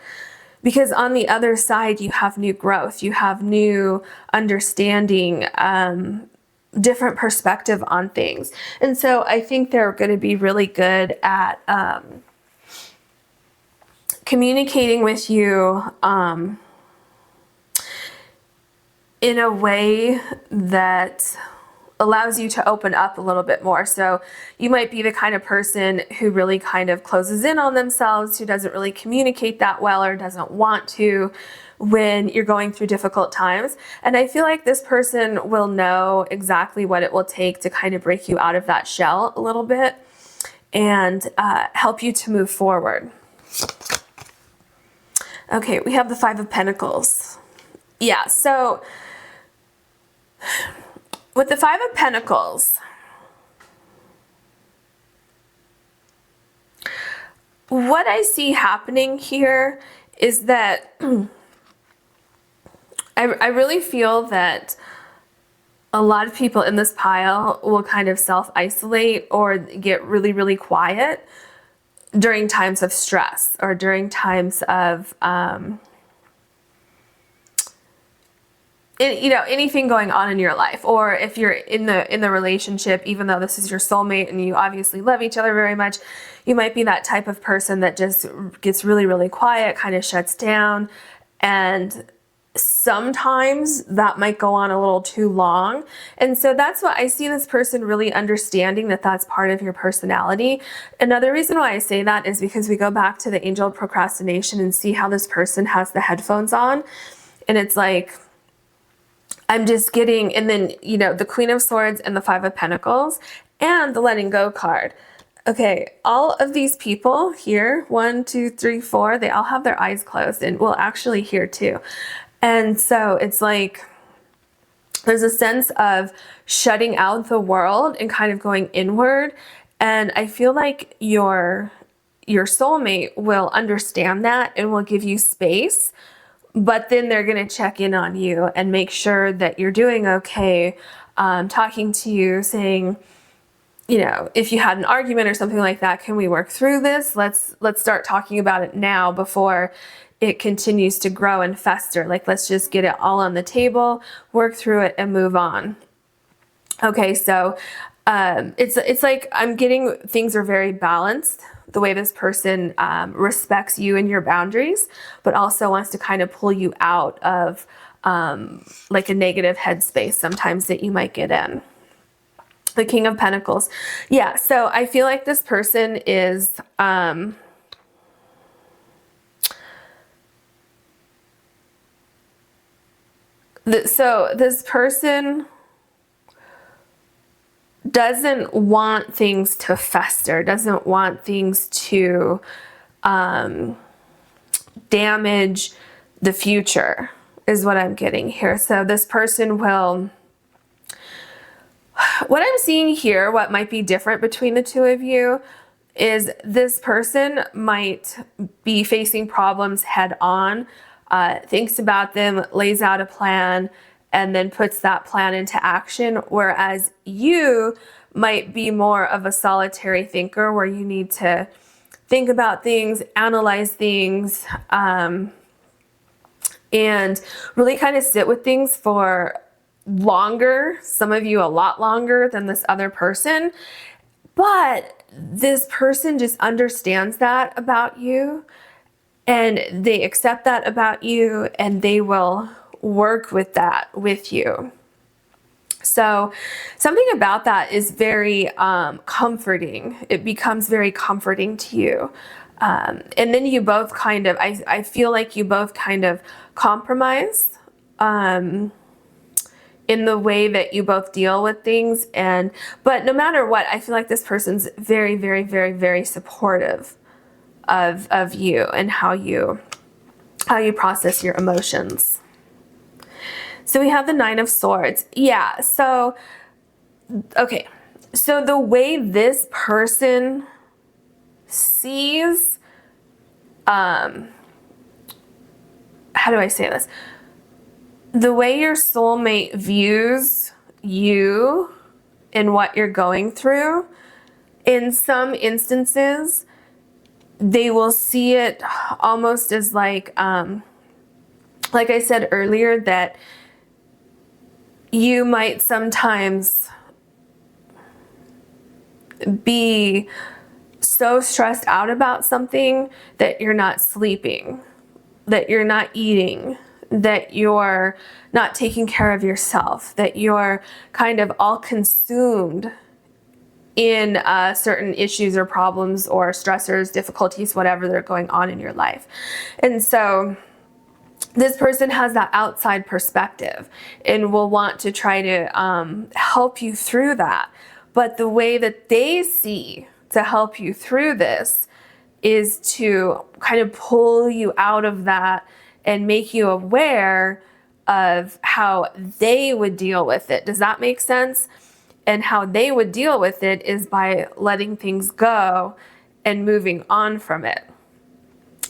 Because on the other side, you have new growth, you have new understanding, different perspective on things. And so I think they're going to be really good at communicating with you in a way that allows you to open up a little bit more. So you might be the kind of person who really kind of closes in on themselves, who doesn't really communicate that well or doesn't want to when you're going through difficult times. And I feel like this person will know exactly what it will take to kind of break you out of that shell a little bit and help you to move forward. Okay, we have the Five of Pentacles. Yeah, so with the Five of Pentacles, what I see happening here is that I really feel that a lot of people in this pile will kind of self-isolate or get really, really quiet during times of stress or during times of anything going on in your life. Or if you're in the relationship, even though this is your soulmate and you obviously love each other very much, you might be that type of person that just gets really, really quiet, kind of shuts down. And sometimes that might go on a little too long. And so that's what I see this person really understanding, that that's part of your personality. Another reason why I say that is because we go back to the angel of procrastination and see how this person has the headphones on. And it's like, I'm just getting, and then, the Queen of Swords and the Five of Pentacles and the letting go card. Okay, all of these people here, 1, 2, 3, 4, they all have their eyes closed, and well, actually here too. And so it's like, there's a sense of shutting out the world and kind of going inward. And I feel like your soulmate will understand that and will give you space, but then they're going to check in on you and make sure that you're doing okay, talking to you, saying, if you had an argument or something like that, can we work through this? Let's start talking about it now before it continues to grow and fester. Like, let's just get it all on the table, work through it, and move on. Okay, so it's like I'm getting things are very balanced. The way this person respects you and your boundaries, but also wants to kind of pull you out of like a negative headspace sometimes that you might get in. The King of Pentacles. Yeah, so I feel like this person is so this person doesn't want things to fester, doesn't want things to damage the future, is what I'm getting here. So this person will, what I'm seeing here, what might be different between the two of you, is this person might be facing problems head on, thinks about them, lays out a plan, and then puts that plan into action. Whereas you might be more of a solitary thinker, where you need to think about things, analyze things, and really kind of sit with things for longer, some of you a lot longer than this other person. But this person just understands that about you, and they accept that about you, and they will work with that with you. So something about that is very comforting. It becomes very comforting to you. And then you both kind of, I feel like you both kind of compromise in the way that you both deal with things. But no matter what, I feel like this person's very, very, very, very supportive of you and how you process your emotions. So we have the Nine of Swords. Yeah, so, okay. So the way this person sees, how do I say this? The way your soulmate views you and what you're going through, in some instances, they will see it almost as like I said earlier, that you might sometimes be so stressed out about something that you're not sleeping, that you're not eating, that you're not taking care of yourself, that you're kind of all consumed in certain issues or problems or stressors, difficulties, whatever they're going on in your life. And so this person has that outside perspective and will want to try to help you through that. But the way that they see to help you through this is to kind of pull you out of that and make you aware of how they would deal with it. Does that make sense? And how they would deal with it is by letting things go and moving on from it.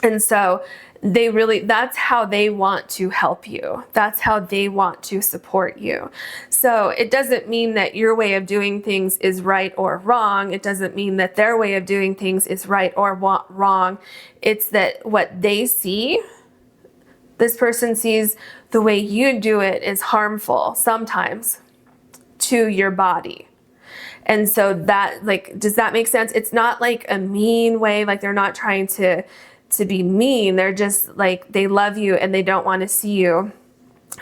And so that's how they want to help you. That's how they want to support you. So it doesn't mean that your way of doing things is right or wrong. It doesn't mean that their way of doing things is right or wrong. It's that what they see, this person sees the way you do it is harmful sometimes to your body. And so that, like, does that make sense? It's not like a mean way, like they're not trying to be mean. They're just like, they love you and they don't want to see you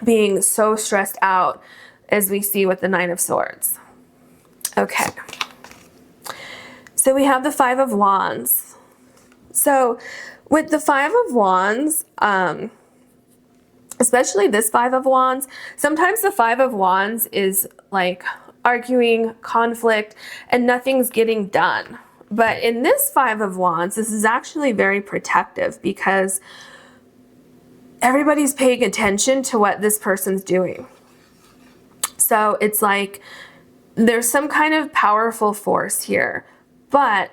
being so stressed out as we see with the Nine of Swords. Okay. So we have the Five of Wands. So with the Five of Wands, especially this Five of Wands, sometimes the Five of Wands is like arguing, conflict, and nothing's getting done. But in this Five of Wands, this is actually very protective because everybody's paying attention to what this person's doing. So it's like there's some kind of powerful force here, but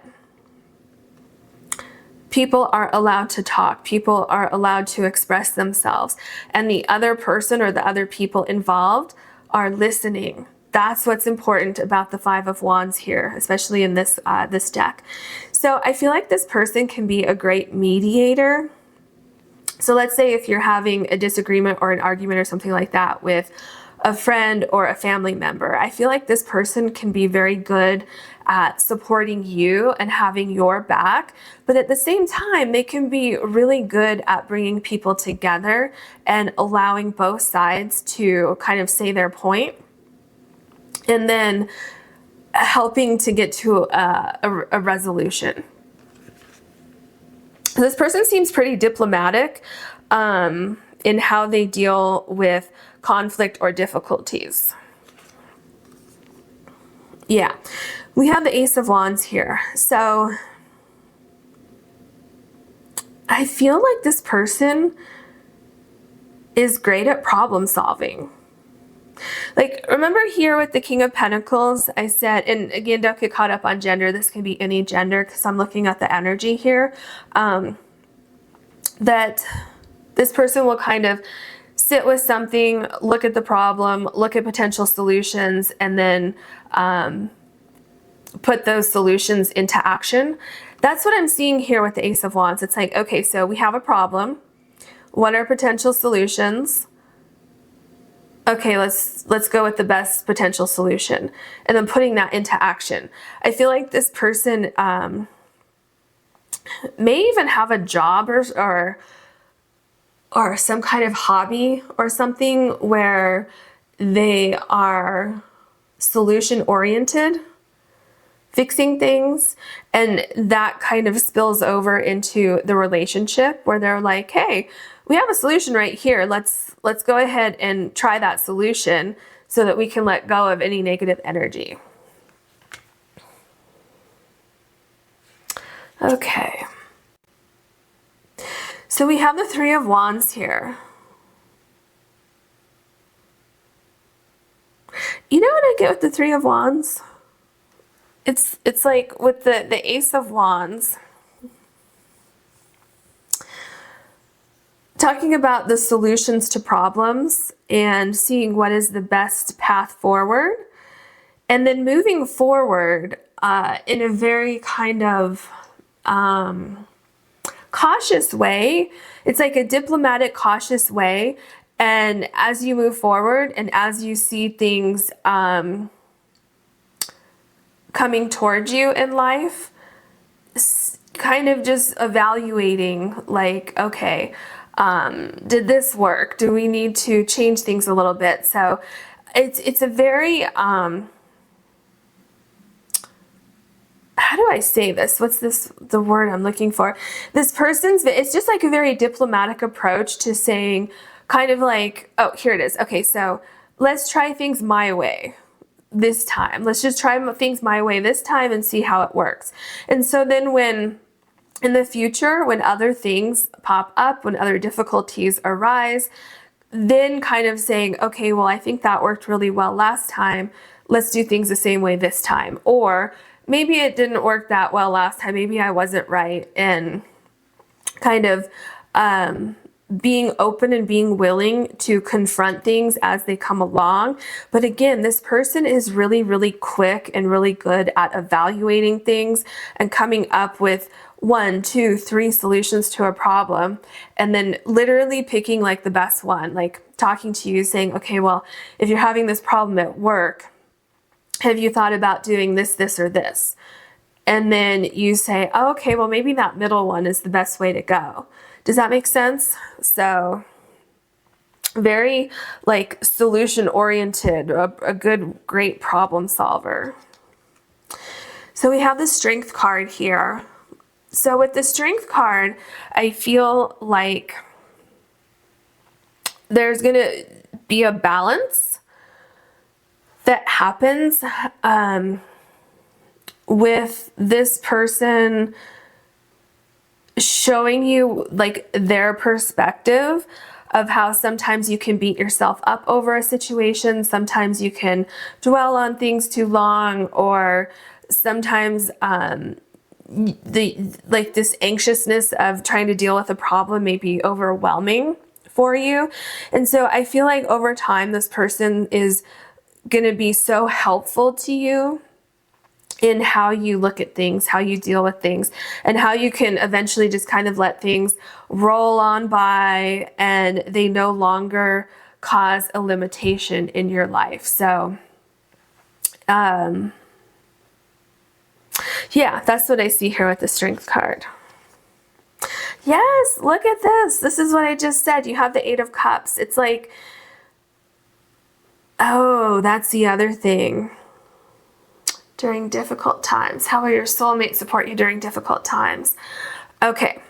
people are allowed to talk. People are allowed to express themselves. And the other person or the other people involved are listening. That's what's important about the Five of Wands here, especially in this this deck. So I feel like this person can be a great mediator. So let's say if you're having a disagreement or an argument or something like that with a friend or a family member, I feel like this person can be very good at supporting you and having your back. But at the same time, they can be really good at bringing people together and allowing both sides to kind of say their point, and then helping to get to a resolution. This person seems pretty diplomatic in how they deal with conflict or difficulties. Yeah, we have the Ace of Wands here. So I feel like this person is great at problem solving. Like, remember here with the King of Pentacles, I said, and again, don't get caught up on gender. This can be any gender because I'm looking at the energy here, that this person will kind of sit with something, look at the problem, look at potential solutions, and then put those solutions into action. That's what I'm seeing here with the Ace of Wands. It's like, okay, so we have a problem. What are potential solutions? Okay, let's go with the best potential solution, and then putting that into action. I feel like this person may even have a job or some kind of hobby or something where they are solution oriented, fixing things, and that kind of spills over into the relationship where they're like, hey, we have a solution right here. Let's go ahead and try that solution so that we can let go of any negative energy. Okay. So we have the Three of Wands here. You know what I get with the Three of Wands? It's like with the Ace of Wands, talking about the solutions to problems and seeing what is the best path forward, and then moving forward in a very kind of cautious way. It's like a diplomatic, cautious way. And as you move forward and as you see things coming towards you in life, kind of just evaluating like, okay, Did this work? Do we need to change things a little bit? So it's a very, how do I say this? What's the word I'm looking for? This person's, it's just like a very diplomatic approach to saying, kind of like, oh, here it is. Okay, so let's try things my way this time. Let's just try things my way this time and see how it works. And so then when, in the future, when other things pop up, when other difficulties arise, then kind of saying, okay, well, I think that worked really well last time. Let's do things the same way this time. Or maybe it didn't work that well last time. Maybe I wasn't right. And kind of being open and being willing to confront things as they come along. But again, this person is really, really quick and really good at evaluating things and coming up with 1, 2, 3 solutions to a problem, and then literally picking like the best one, like talking to you saying, okay, well, if you're having this problem at work, have you thought about doing this, this, or this? And then you say, oh, okay, well, maybe that middle one is the best way to go. Does that make sense? So very like solution oriented, a good, great problem solver. So we have the strength card here. So with the strength card, I feel like there's going to be a balance that happens with this person showing you like their perspective of how sometimes you can beat yourself up over a situation. Sometimes you can dwell on things too long, or sometimes this anxiousness of trying to deal with a problem may be overwhelming for you. And so I feel like over time, this person is going to be so helpful to you in how you look at things, how you deal with things, and how you can eventually just kind of let things roll on by and they no longer cause a limitation in your life. So, yeah, that's what I see here with the strength card. Yes, look at this. This is what I just said. You have the 8 of Cups. It's like, oh, that's the other thing. During difficult times. How will your soulmate support you during difficult times? Okay.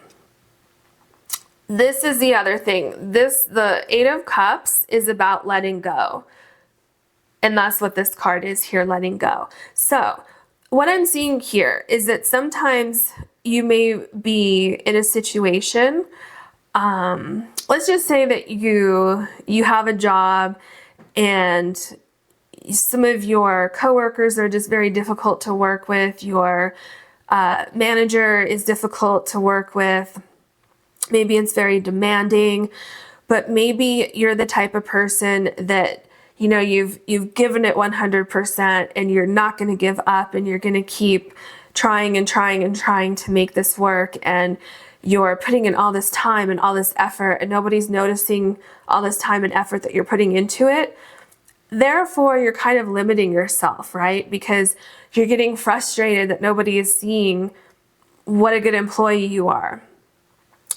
This is the other thing. The 8 of Cups is about letting go. And that's what this card is here, letting go. So what I'm seeing here is that sometimes you may be in a situation, let's just say that you have a job and some of your coworkers are just very difficult to work with. Your manager is difficult to work with. Maybe it's very demanding, but maybe you're the type of person that, you know, you've given it 100% and you're not going to give up, and you're going to keep trying and trying and trying to make this work, and you're putting in all this time and all this effort, and nobody's noticing all this time and effort that you're putting into it. Therefore, you're kind of limiting yourself, right? Because you're getting frustrated that nobody is seeing what a good employee you are.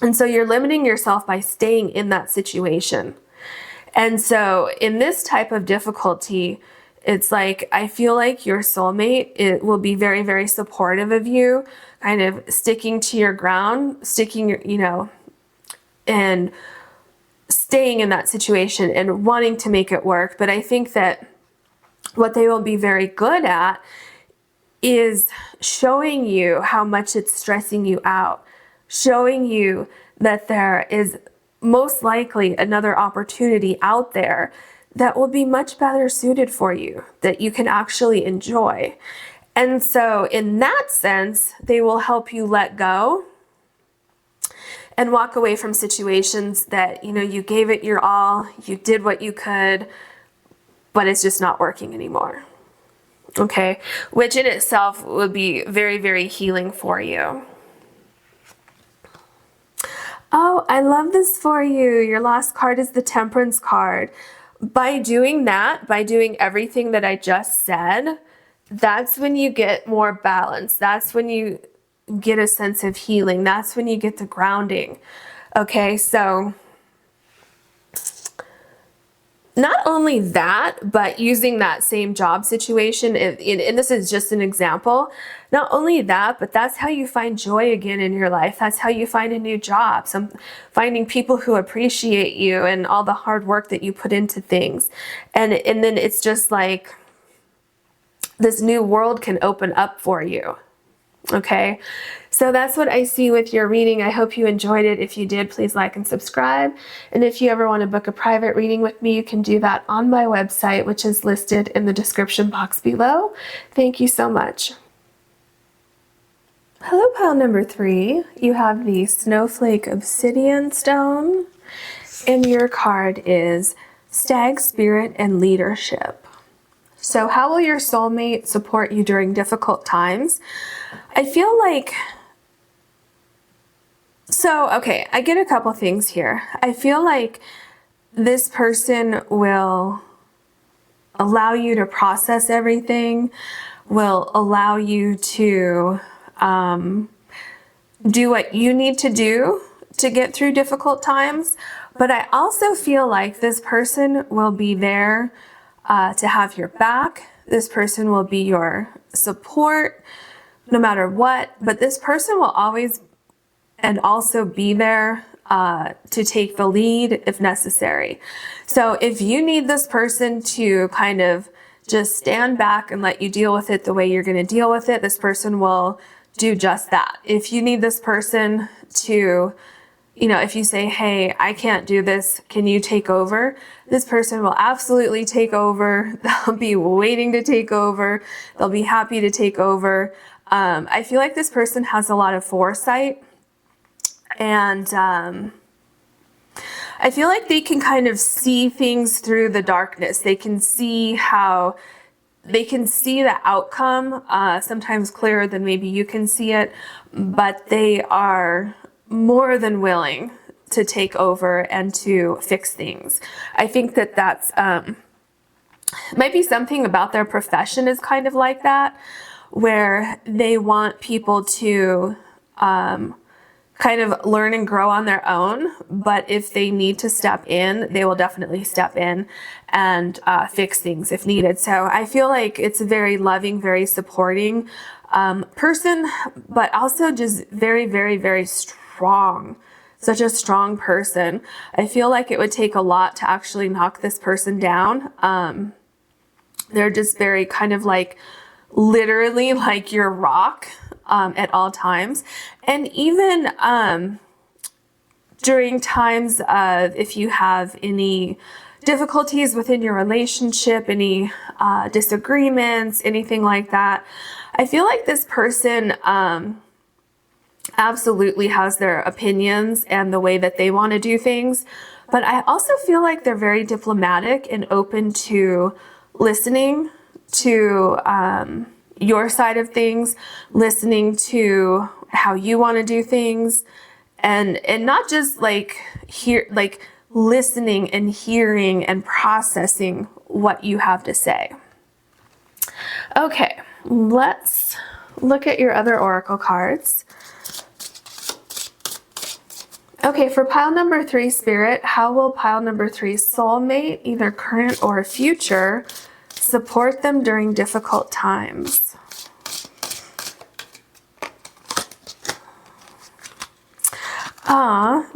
And so you're limiting yourself by staying in that situation. And so in this type of difficulty, it's like, I feel like your soulmate will be very, very supportive of you, kind of sticking to your ground, and staying in that situation and wanting to make it work. But I think that what they will be very good at is showing you how much it's stressing you out, showing you that there is most likely another opportunity out there that will be much better suited for you, that you can actually enjoy. And so in that sense, they will help you let go and walk away from situations that, you gave it your all, you did what you could, but it's just not working anymore. Okay, which in itself would be very, very healing for you. Oh, I love this for you. Your last card is the Temperance card. By doing that, by doing everything that I just said, that's when you get more balance. That's when you get a sense of healing. That's when you get the grounding. Okay, so not only that, but using that same job situation, and this is just an example, not only that, but that's how you find joy again in your life. That's how you find a new job, finding people who appreciate you and all the hard work that you put into things. And then it's just like this new world can open up for you. Okay, so that's what I see with your reading. I hope you enjoyed it. If you did, please like and subscribe. And if you ever want to book a private reading with me, you can do that on my website, which is listed in the description box below. Thank you so much. Hello, pile number 3. You have the Snowflake Obsidian stone, and your card is Stag Spirit and Leadership. So how will your soulmate support you during difficult times? I feel like, okay, I get a couple things here. I feel like this person will allow you to process everything, will allow you to do what you need to do to get through difficult times. But I also feel like this person will be there to have your back. This person will be your support no matter what, but this person will always and also be there to take the lead if necessary. So if you need this person to kind of just stand back and let you deal with it the way you're going to deal with it, this person will do just that. If you need this person to, if you say, hey, I can't do this, can you take over? This person will absolutely take over. They'll be waiting to take over. They'll be happy to take over. I feel like this person has a lot of foresight, and I feel like they can kind of see things through the darkness. They can see the outcome sometimes clearer than maybe you can see it, but they are more than willing to take over and to fix things. I think that that's might be something about their profession is kind of like that, where they want people to kind of learn and grow on their own, but if they need to step in, they will definitely step in and fix things if needed. So I feel like it's a very loving, very supporting person, but also just very, very, very strong. Such a strong person. I feel like it would take a lot to actually knock this person down. They're just very kind of like literally like your rock at all times. And even during times of, if you have any difficulties within your relationship, any disagreements, anything like that, I feel like this person absolutely has their opinions and the way that they want to do things. But I also feel like they're very diplomatic and open to listening to your side of things, listening to how you want to do things, and not just like listening and hearing and processing what you have to say. Okay, let's look at your other oracle cards. Okay, for pile number 3, Spirit, how will pile number 3 soulmate, either current or future, support them during difficult times?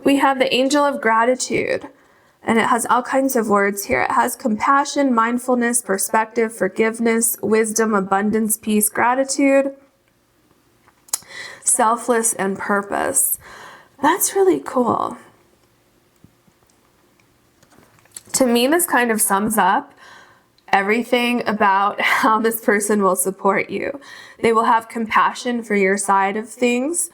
We have the Angel of Gratitude, and it has all kinds of words here. It has compassion, mindfulness, perspective, forgiveness, wisdom, abundance, peace, gratitude, selfless, and purpose. That's really cool. To me, this kind of sums up everything about how this person will support you. They will have compassion for your side of things.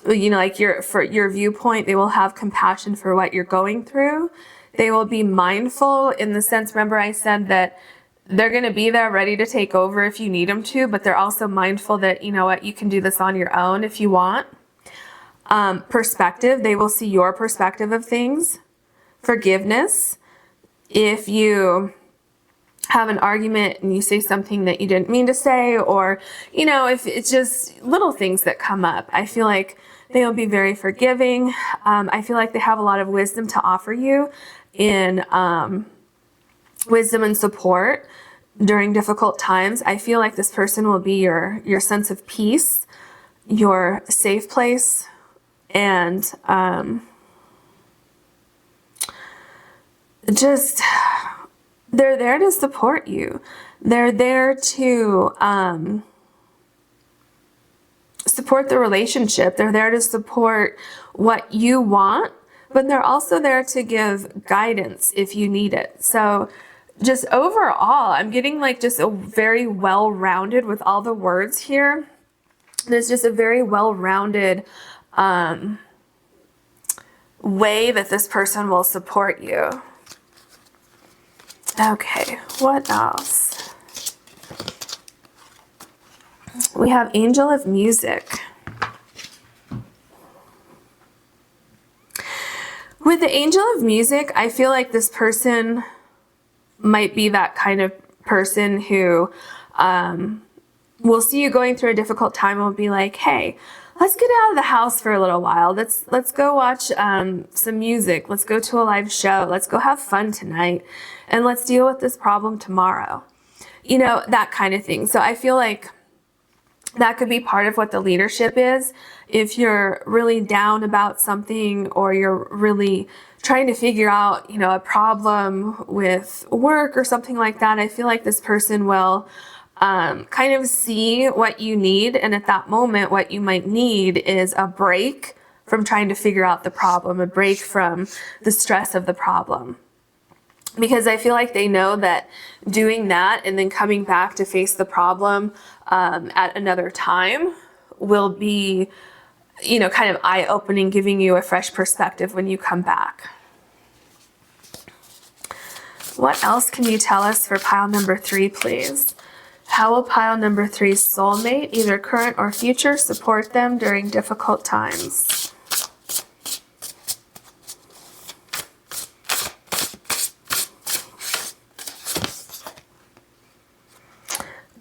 Like for your viewpoint, they will have compassion for what you're going through. They will be mindful in the sense, remember I said that they're going to be there ready to take over if you need them to, but they're also mindful that, you know what, you can do this on your own if you want. Perspective, they will see your perspective of things. Forgiveness, if you have an argument and you say something that you didn't mean to say, or, if it's just little things that come up, I feel like They will be very forgiving. I feel like they have a lot of wisdom to offer you in wisdom and support during difficult times. I feel like this person will be your sense of peace, your safe place, and just they're there to support you. They're there to support the relationship. They're there to support what you want, but they're also there to give guidance if you need it. So just overall, I'm getting like just a very well-rounded with all the words here. There's just a very well-rounded way that this person will support you. Okay, what else? We have Angel of Music. With the Angel of Music, I feel like this person might be that kind of person who will see you going through a difficult time and will be like, hey, let's get out of the house for a little while. Let's go watch some music. Let's go to a live show. Let's go have fun tonight. And let's deal with this problem tomorrow. You know, that kind of thing. So I feel like that could be part of what the leadership is. If you're really down about something, or you're really trying to figure out, you know, a problem with work or something like that, I feel like this person will kind of see what you need. And at that moment, what you might need is a break from trying to figure out the problem, a break from the stress of the problem. Because I feel like they know that doing that and then coming back to face the problem at another time will be, you know, kind of eye-opening, giving you a fresh perspective when you come back. What else can you tell us for pile number 3, please? How will pile number 3's soulmate, either current or future, support them during difficult times?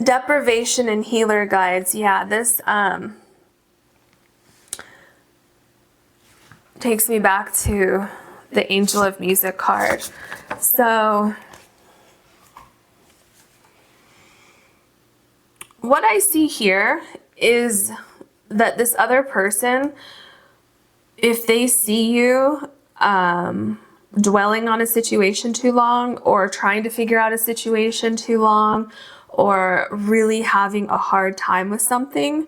Deprivation and healer guides. Yeah, this takes me back to the Angel of Music card. So what I see here is that this other person, if they see you dwelling on a situation too long, or trying to figure out a situation too long, or really having a hard time with something,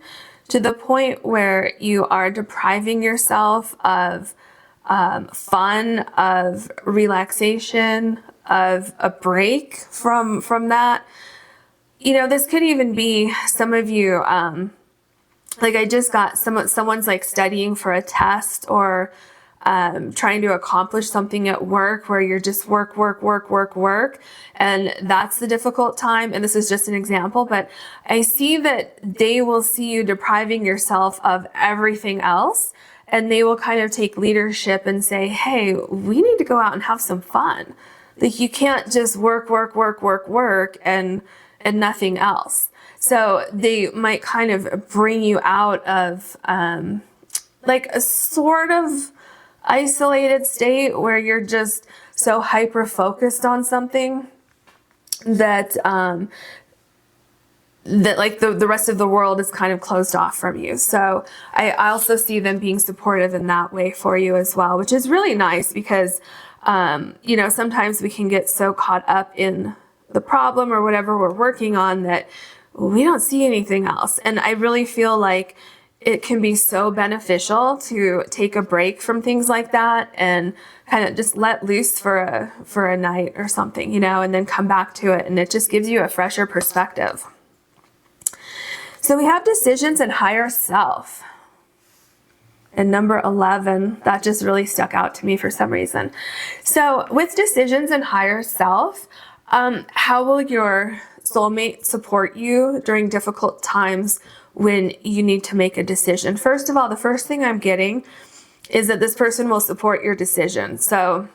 to the point where you are depriving yourself of fun, of relaxation, of a break from that. You know, this could even be some of you, like I just got someone's like studying for a test, or trying to accomplish something at work, where you're just work, and that's the difficult time. And this is just an example, but I see that they will see you depriving yourself of everything else, and they will kind of take leadership and say, hey, we need to go out and have some fun. Like, you can't just work and nothing else. So they might kind of bring you out of like a sort of isolated state, where you're just so hyper focused on something that that like the rest of the world is kind of closed off from you. So I also see them being supportive in that way for you as well, which is really nice, because you know, sometimes we can get so caught up in the problem or whatever we're working on that we don't see anything else. And I really feel like it can be so beneficial to take a break from things like that and kind of just let loose for a night or something, you know, and then come back to it. And it just gives you a fresher perspective. So we have decisions and higher self. And number 11, that just really stuck out to me for some reason. So with decisions and higher self, how will your soulmate support you during difficult times when you need to make a decision? First of all, the first thing I'm getting is that this person will support your decision. So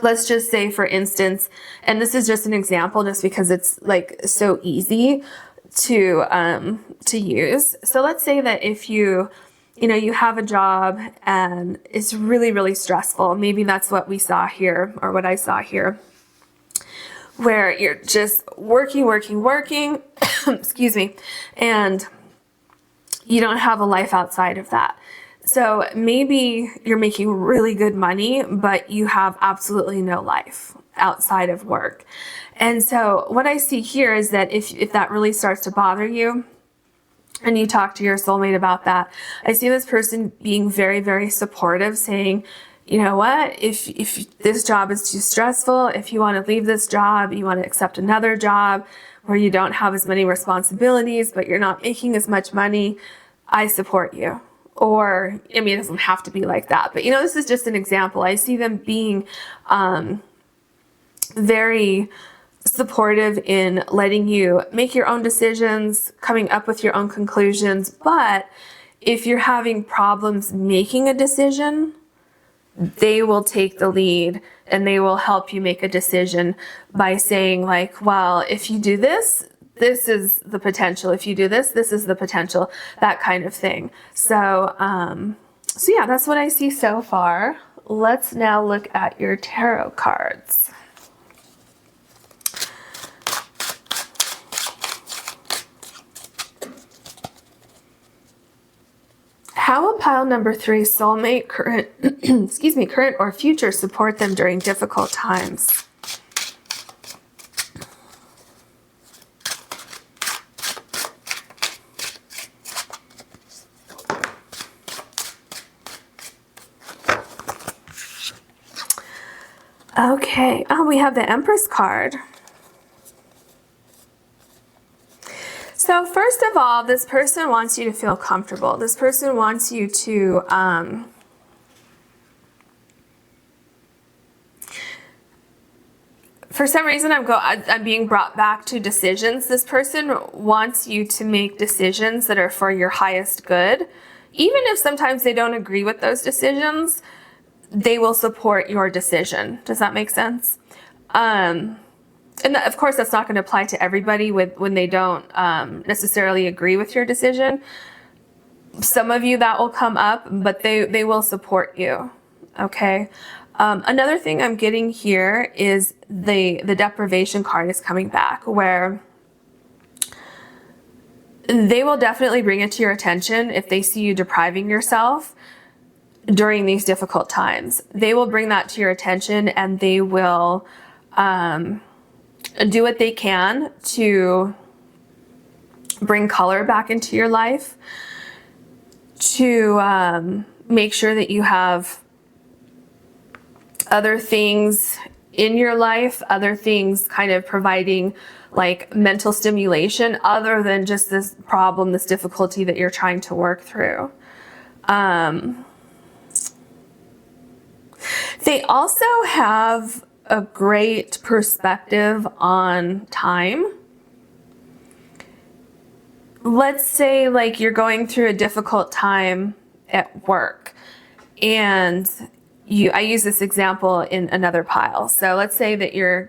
let's just say, for instance, and this is just an example just because it's like so easy to use. So let's say that if you you know, you have a job and it's really, really stressful. Maybe that's what we saw here, or what I saw here, where you're just working, excuse me, and you don't have a life outside of that. So maybe you're making really good money, but you have absolutely no life outside of work. And so what I see here is that if that really starts to bother you, and you talk to your soulmate about that, I see this person being very, very supportive, saying, you know what, if this job is too stressful, if you want to leave this job, you want to accept another job where you don't have as many responsibilities, but you're not making as much money, I support you. Or, I mean, it doesn't have to be like that, but you know, this is just an example. I see them being very supportive in letting you make your own decisions, coming up with your own conclusions. But if you're having problems making a decision, they will take the lead and they will help you make a decision by saying like, well, if you do this, this is the potential. If you do this, this is the potential, that kind of thing. So, so yeah, that's what I see so far. Let's now look at your tarot cards. How will pile number 3, soulmate, current, excuse me, current or future, support them during difficult times? Okay, we have the Empress card. So first of all, this person wants you to feel comfortable. This person wants you to for some reason I'm being brought back to decisions. This person wants you to make decisions that are for your highest good. Even if sometimes they don't agree with those decisions, they will support your decision. Does that make sense? And of course, that's not going to apply to everybody when they don't necessarily agree with your decision. Some of you that will come up, but they will support you. Okay. Another thing I'm getting here is the deprivation card is coming back, where they will definitely bring it to your attention if they see you depriving yourself during these difficult times. They will bring that to your attention, and they will do what they can to bring color back into your life, to make sure that you have other things in your life, other things kind of providing like mental stimulation other than just this problem, this difficulty that you're trying to work through. They also have a great perspective on time. Let's say like you're going through a difficult time at work, and I use this example in another pile. So let's say that you're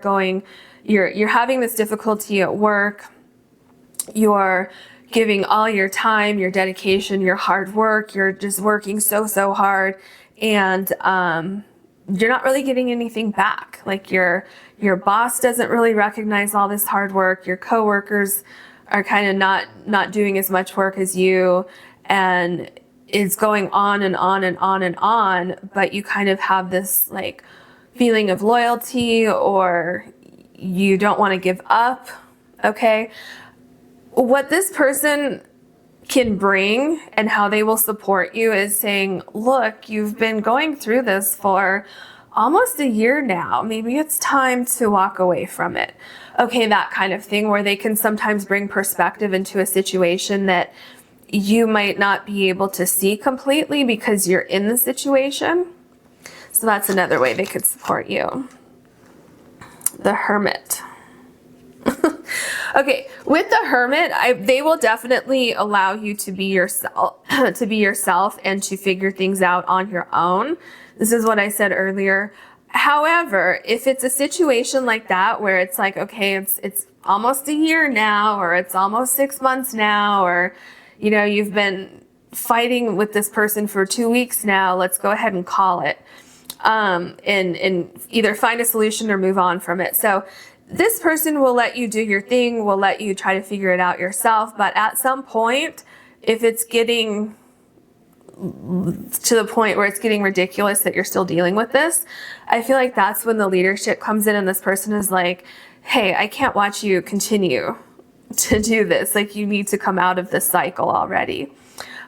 having this difficulty at work. You're giving all your time, your dedication, your hard work. You're just working so hard, and you're not really getting anything back. Like your boss doesn't really recognize all this hard work. Your coworkers are kind of not doing as much work as you, and it's going on and on and on and on, but you kind of have this like feeling of loyalty, or you don't want to give up. Okay. What this person can bring and how they will support you is saying, look, you've been going through this for almost a year now. Maybe it's time to walk away from it. Okay, that kind of thing, where they can sometimes bring perspective into a situation that you might not be able to see completely because you're in the situation. So that's another way they could support you. The Hermit. Okay, with the Hermit, they will definitely allow you to be yourself, and to figure things out on your own. This is what I said earlier. However, if it's a situation like that where it's like, okay, it's almost a year now, or it's almost 6 months now, or you know, you've been fighting with this person for 2 weeks now. Let's go ahead and call it. And either find a solution or move on from it. So this person will let you do your thing, will let you try to figure it out yourself. But at some point, if it's getting to the point where it's getting ridiculous that you're still dealing with this, I feel like that's when the leadership comes in and this person is like, hey, I can't watch you continue to do this. Like, you need to come out of this cycle already.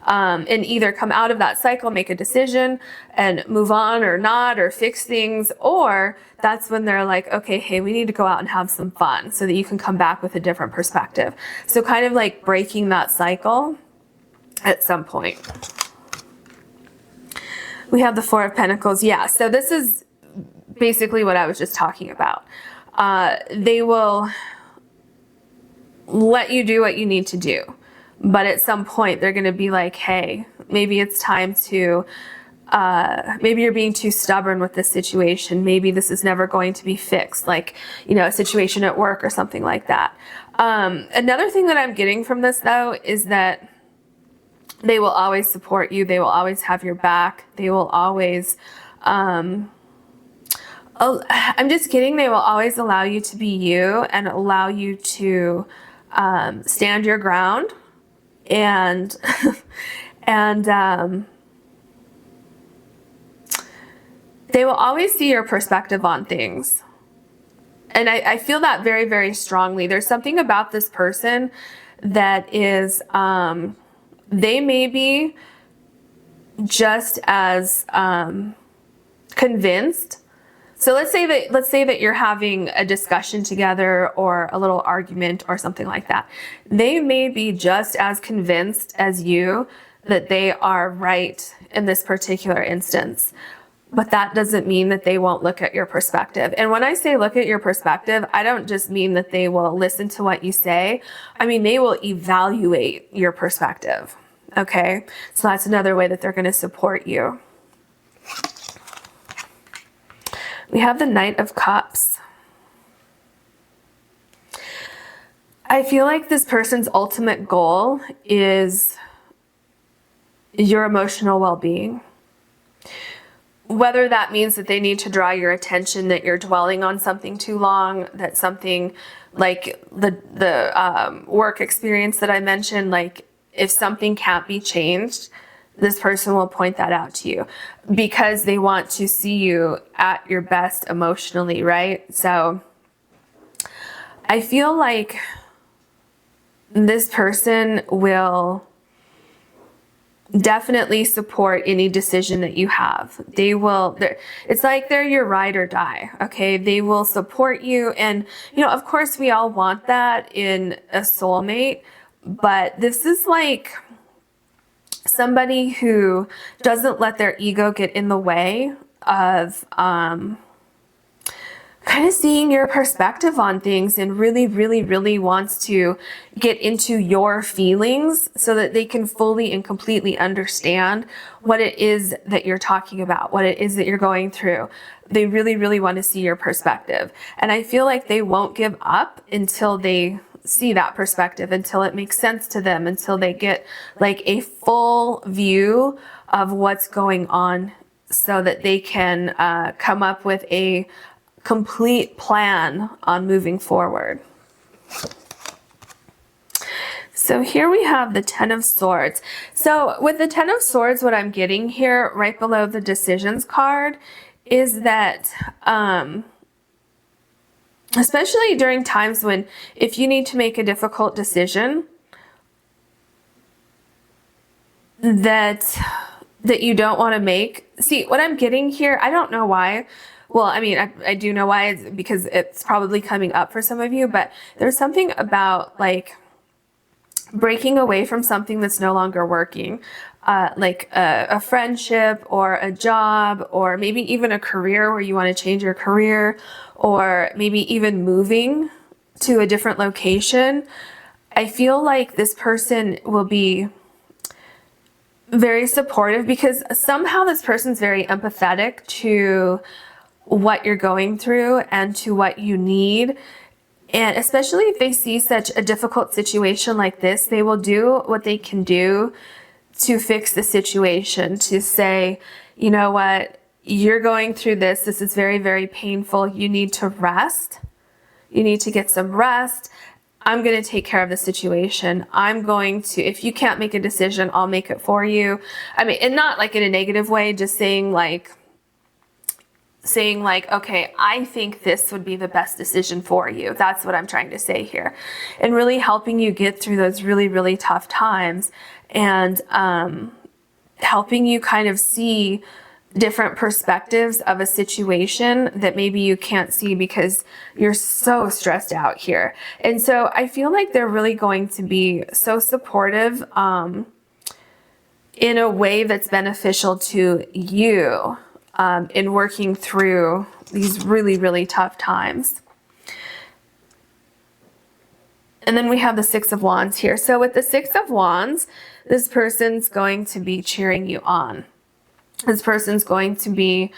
And either come out of that cycle, make a decision and move on or not, or fix things. Or that's when they're like, okay, hey, we need to go out and have some fun so that you can come back with a different perspective. So kind of like breaking that cycle at some point. We have the Four of Pentacles. Yeah, so this is basically what I was just talking about. They will let you do what you need to do. But at some point, they're going to be like, hey, maybe it's time to, maybe you're being too stubborn with this situation. Maybe this is never going to be fixed, like, you know, a situation at work or something like that. Another thing that I'm getting from this, though, is that they will always support you. They will always have your back. They will always, I'm just kidding. They will always allow you to be you and allow you to stand your ground. And they will always see your perspective on things. And I feel that very, very strongly. There's something about this person that is, they may be just as convinced. So let's say that you're having a discussion together or a little argument or something like that. They may be just as convinced as you that they are right in this particular instance. But that doesn't mean that they won't look at your perspective. And when I say look at your perspective, I don't just mean that they will listen to what you say. I mean, they will evaluate your perspective. Okay? So that's another way that they're going to support you. We have the Knight of Cups. I feel like this person's ultimate goal is your emotional well-being. Whether that means that they need to draw your attention, that you're dwelling on something too long, that something like the work experience that I mentioned, like if something can't be changed, this person will point that out to you because they want to see you at your best emotionally, right? So I feel like this person will definitely support any decision that you have. They will, it's like they're your ride or die, okay? They will support you. And, you know, of course we all want that in a soulmate, but this is like somebody who doesn't let their ego get in the way of kind of seeing your perspective on things and really, really, really wants to get into your feelings so that they can fully and completely understand what it is that you're talking about, what it is that you're going through. They really, really want to see your perspective. And I feel like they won't give up until they see that perspective, until it makes sense to them, until they get like a full view of what's going on so that they can come up with a complete plan on moving forward. So here we have the Ten of Swords. So with the Ten of Swords, what I'm getting here right below the decisions card is that especially during times when if you need to make a difficult decision that you don't want to make. See, what I'm getting here, I don't know why. Well, I mean, I do know why, it's because it's probably coming up for some of you, but there's something about like breaking away from something that's no longer working, like a friendship or a job, or maybe even a career where you want to change your career, or maybe even moving to a different location. I feel like this person will be very supportive because somehow this person's very empathetic to what you're going through and to what you need. And especially if they see such a difficult situation like this, they will do what they can do to fix the situation, to say, you know what, you're going through this. This is very, very painful. You need to rest. You need to get some rest. I'm going to take care of the situation. I'm going to, if you can't make a decision, I'll make it for you. I mean, and not like in a negative way, just saying like, okay, I think this would be the best decision for you. That's what I'm trying to say here. And really helping you get through those really, really tough times, and helping you kind of see different perspectives of a situation that maybe you can't see because you're so stressed out here. And so I feel like they're really going to be so supportive in a way that's beneficial to you in working through these really, really tough times. And then we have the Six of Wands here. So with the Six of Wands, this person's going to be cheering you on. This person's going to be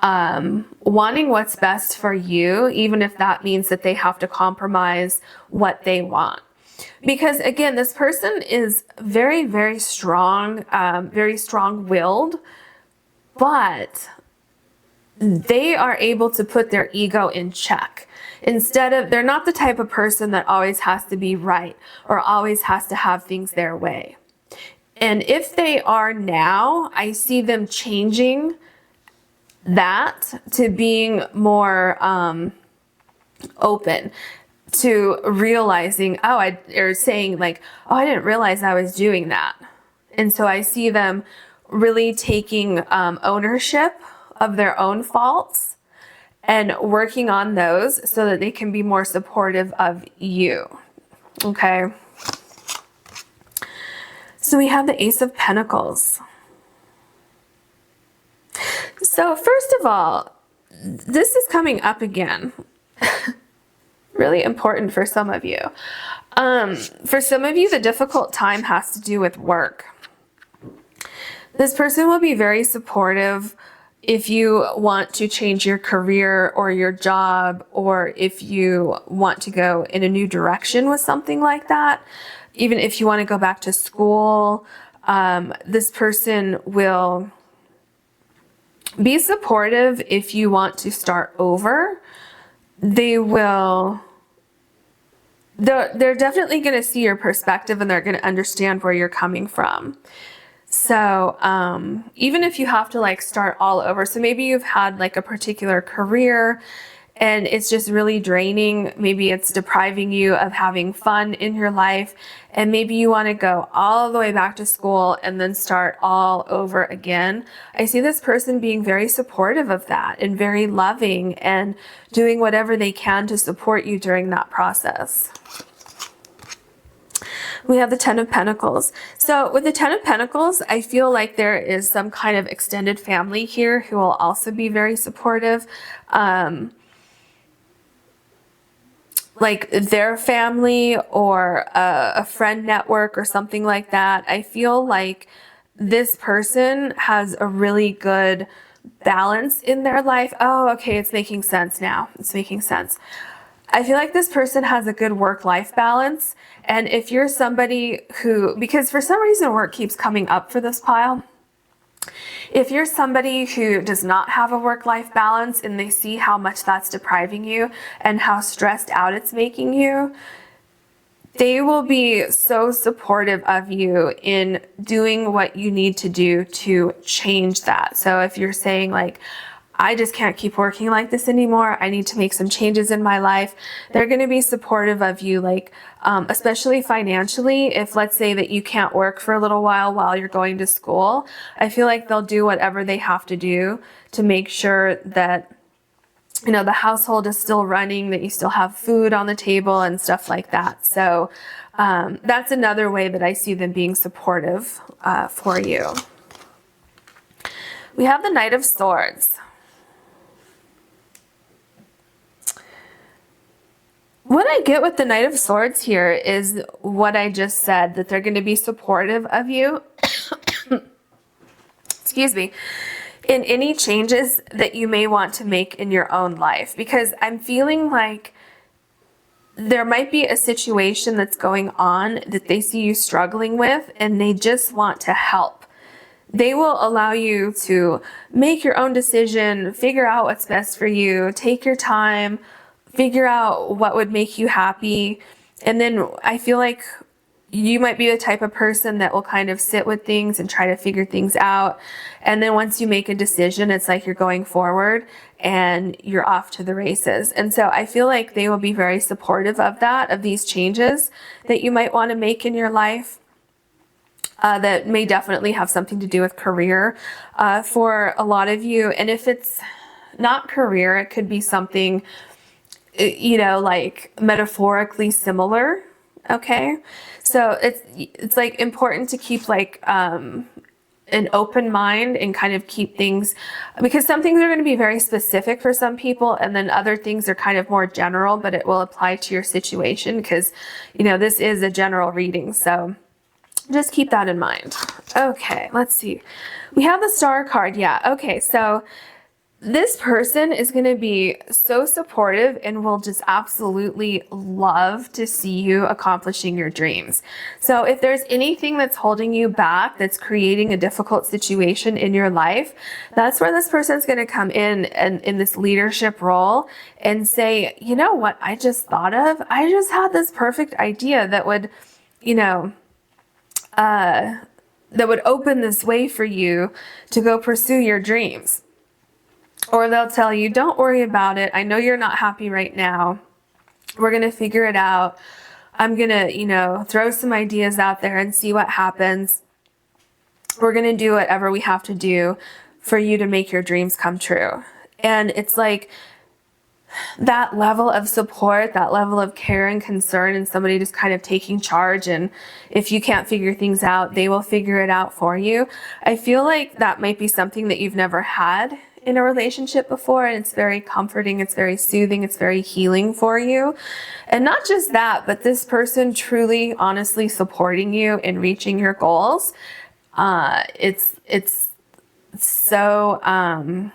wanting what's best for you, even if that means that they have to compromise what they want. Because again, this person is very, very strong, very strong-willed, but they are able to put their ego in check. Instead of, they're not the type of person that always has to be right or always has to have things their way. And if they are now, I see them changing that to being more open to realizing, or saying like, oh, I didn't realize I was doing that. And so I see them really taking ownership of their own faults and working on those so that they can be more supportive of you. Okay. So we have the Ace of Pentacles. So first of all, this is coming up again. Really important for some of you. For some of you, the difficult time has to do with work. This person will be very supportive if you want to change your career or your job, or if you want to go in a new direction with something like that. Even if you want to go back to school, this person will be supportive if you want to start over. They're definitely going to see your perspective, and they're going to understand where you're coming from. So even if you have to like start all over, so maybe you've had like a particular career and it's just really draining. Maybe it's depriving you of having fun in your life. And maybe you want to go all the way back to school and then start all over again. I see this person being very supportive of that and very loving and doing whatever they can to support you during that process. We have the Ten of Pentacles. So with the Ten of Pentacles, I feel like there is some kind of extended family here who will also be very supportive. Like their family or a friend network or something like that. I feel like this person has a really good balance in their life. Oh, okay, it's making sense now. It's making sense. I feel like this person has a good work-life balance. And if you're somebody who, because for some reason work keeps coming up for this pile, if you're somebody who does not have a work-life balance and they see how much that's depriving you and how stressed out it's making you, they will be so supportive of you in doing what you need to do to change that. So if you're saying like, I just can't keep working like this anymore, I need to make some changes in my life, they're going to be supportive of you, like especially financially. If let's say that you can't work for a little while you're going to school, I feel like they'll do whatever they have to do to make sure that, you know, the household is still running, that you still have food on the table and stuff like that. So that's another way that I see them being supportive for you. We have the Knight of Swords. What I get with the Knight of Swords here is what I just said, that they're going to be supportive of you, excuse me, in any changes that you may want to make in your own life. Because I'm feeling like there might be a situation that's going on that they see you struggling with, and they just want to help. They will allow you to make your own decision, figure out what's best for you, take your time, figure out what would make you happy. And then I feel like you might be the type of person that will kind of sit with things and try to figure things out. And then once you make a decision, it's like you're going forward and you're off to the races. And so I feel like they will be very supportive of that, of these changes that you might want to make in your life. That may definitely have something to do with career for a lot of you. And if it's not career, it could be something, you know, like metaphorically similar. Okay. So it's like important to keep like an open mind and kind of keep things, because some things are going to be very specific for some people, and then other things are kind of more general, but it will apply to your situation because, you know, this is a general reading. So just keep that in mind. Okay, let's see. We have the Star card. Yeah. Okay. So this person is going to be so supportive and will just absolutely love to see you accomplishing your dreams. So if there's anything that's holding you back, that's creating a difficult situation in your life, that's where this person's going to come in and in this leadership role and say, you know what I just thought of? I just had this perfect idea that would, you know, that would open this way for you to go pursue your dreams. Or they'll tell you, don't worry about it. I know you're not happy right now. We're going to figure it out. I'm going to, you know, throw some ideas out there and see what happens. We're going to do whatever we have to do for you to make your dreams come true. And it's like that level of support, that level of care and concern, and somebody just kind of taking charge. And if you can't figure things out, they will figure it out for you. I feel like that might be something that you've never had in a relationship before, and it's very comforting, it's very soothing, it's very healing for you. And not just that, but this person truly, honestly supporting you in reaching your goals. It's so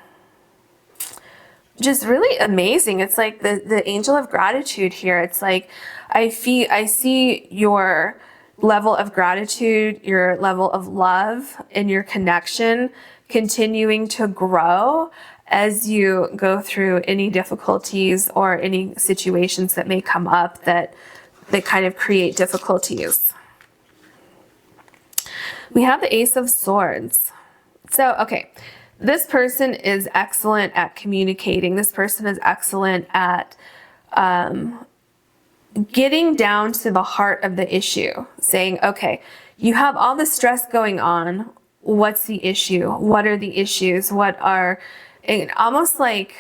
just really amazing. It's like the angel of gratitude here. It's like I see your level of gratitude, your level of love, and your connection continuing to grow as you go through any difficulties or any situations that may come up that kind of create difficulties. We have the Ace of Swords. So, okay, this person is excellent at communicating. This person is excellent at getting down to the heart of the issue, saying, okay, you have all the stress going on. What's the issue? What are the issues? What are, almost like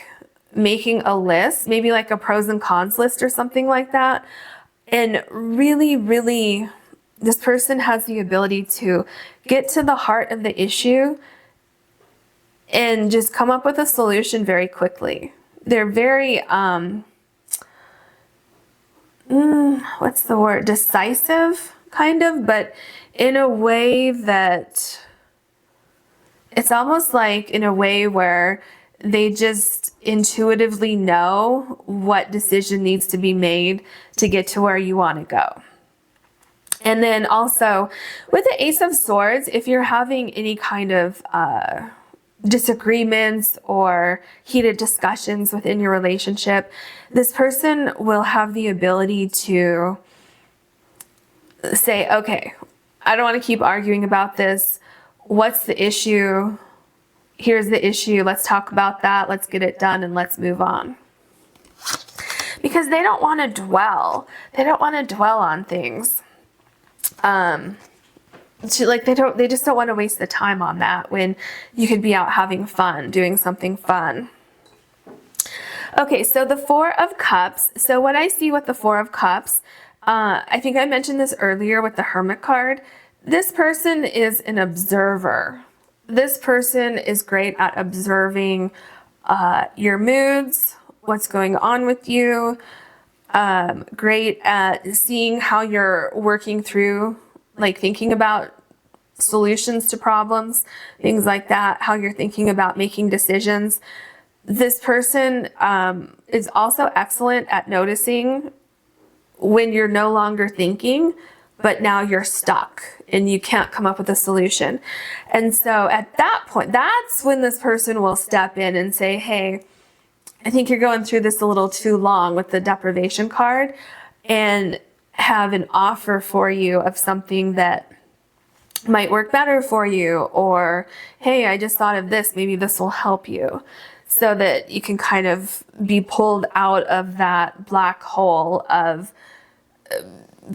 making a list, maybe like a pros and cons list or something like that. And really, really, this person has the ability to get to the heart of the issue and just come up with a solution very quickly. They're very, what's the word? Decisive, kind of, but in a way that it's almost like in a way where they just intuitively know what decision needs to be made to get to where you want to go. And then also with the Ace of Swords, if you're having any kind of disagreements or heated discussions within your relationship, this person will have the ability to say, okay, I don't want to keep arguing about this. What's the issue? Here's the issue. Let's talk about that. Let's get it done and let's move on. Because they don't want to dwell. They don't want to dwell on things. They just don't want to waste the time on that when you could be out having fun, doing something fun. Okay, so the Four of Cups. So what I see with the Four of Cups, I think I mentioned this earlier with the Hermit card. This person is an observer. This person is great at observing your moods, what's going on with you, great at seeing how you're working through, like thinking about solutions to problems, things like that, how you're thinking about making decisions. This person is also excellent at noticing when you're no longer thinking, but now you're stuck and you can't come up with a solution. And so at that point, that's when this person will step in and say, hey, I think you're going through this a little too long with the deprivation card, and have an offer for you of something that might work better for you, or, hey, I just thought of this, maybe this will help you, so that you can kind of be pulled out of that black hole of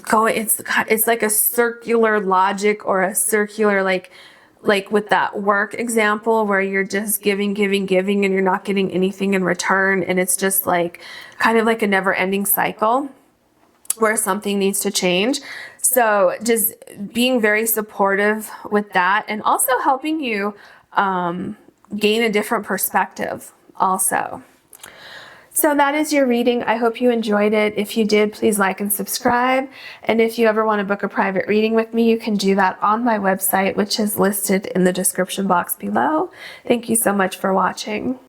it's like a circular logic, or a circular, like with that work example where you're just giving, and you're not getting anything in return. And it's just like kind of like a never ending cycle where something needs to change. So just being very supportive with that, and also helping you gain a different perspective also. So that is your reading. I hope you enjoyed it. If you did, please like and subscribe. And if you ever want to book a private reading with me, you can do that on my website, which is listed in the description box below. Thank you so much for watching.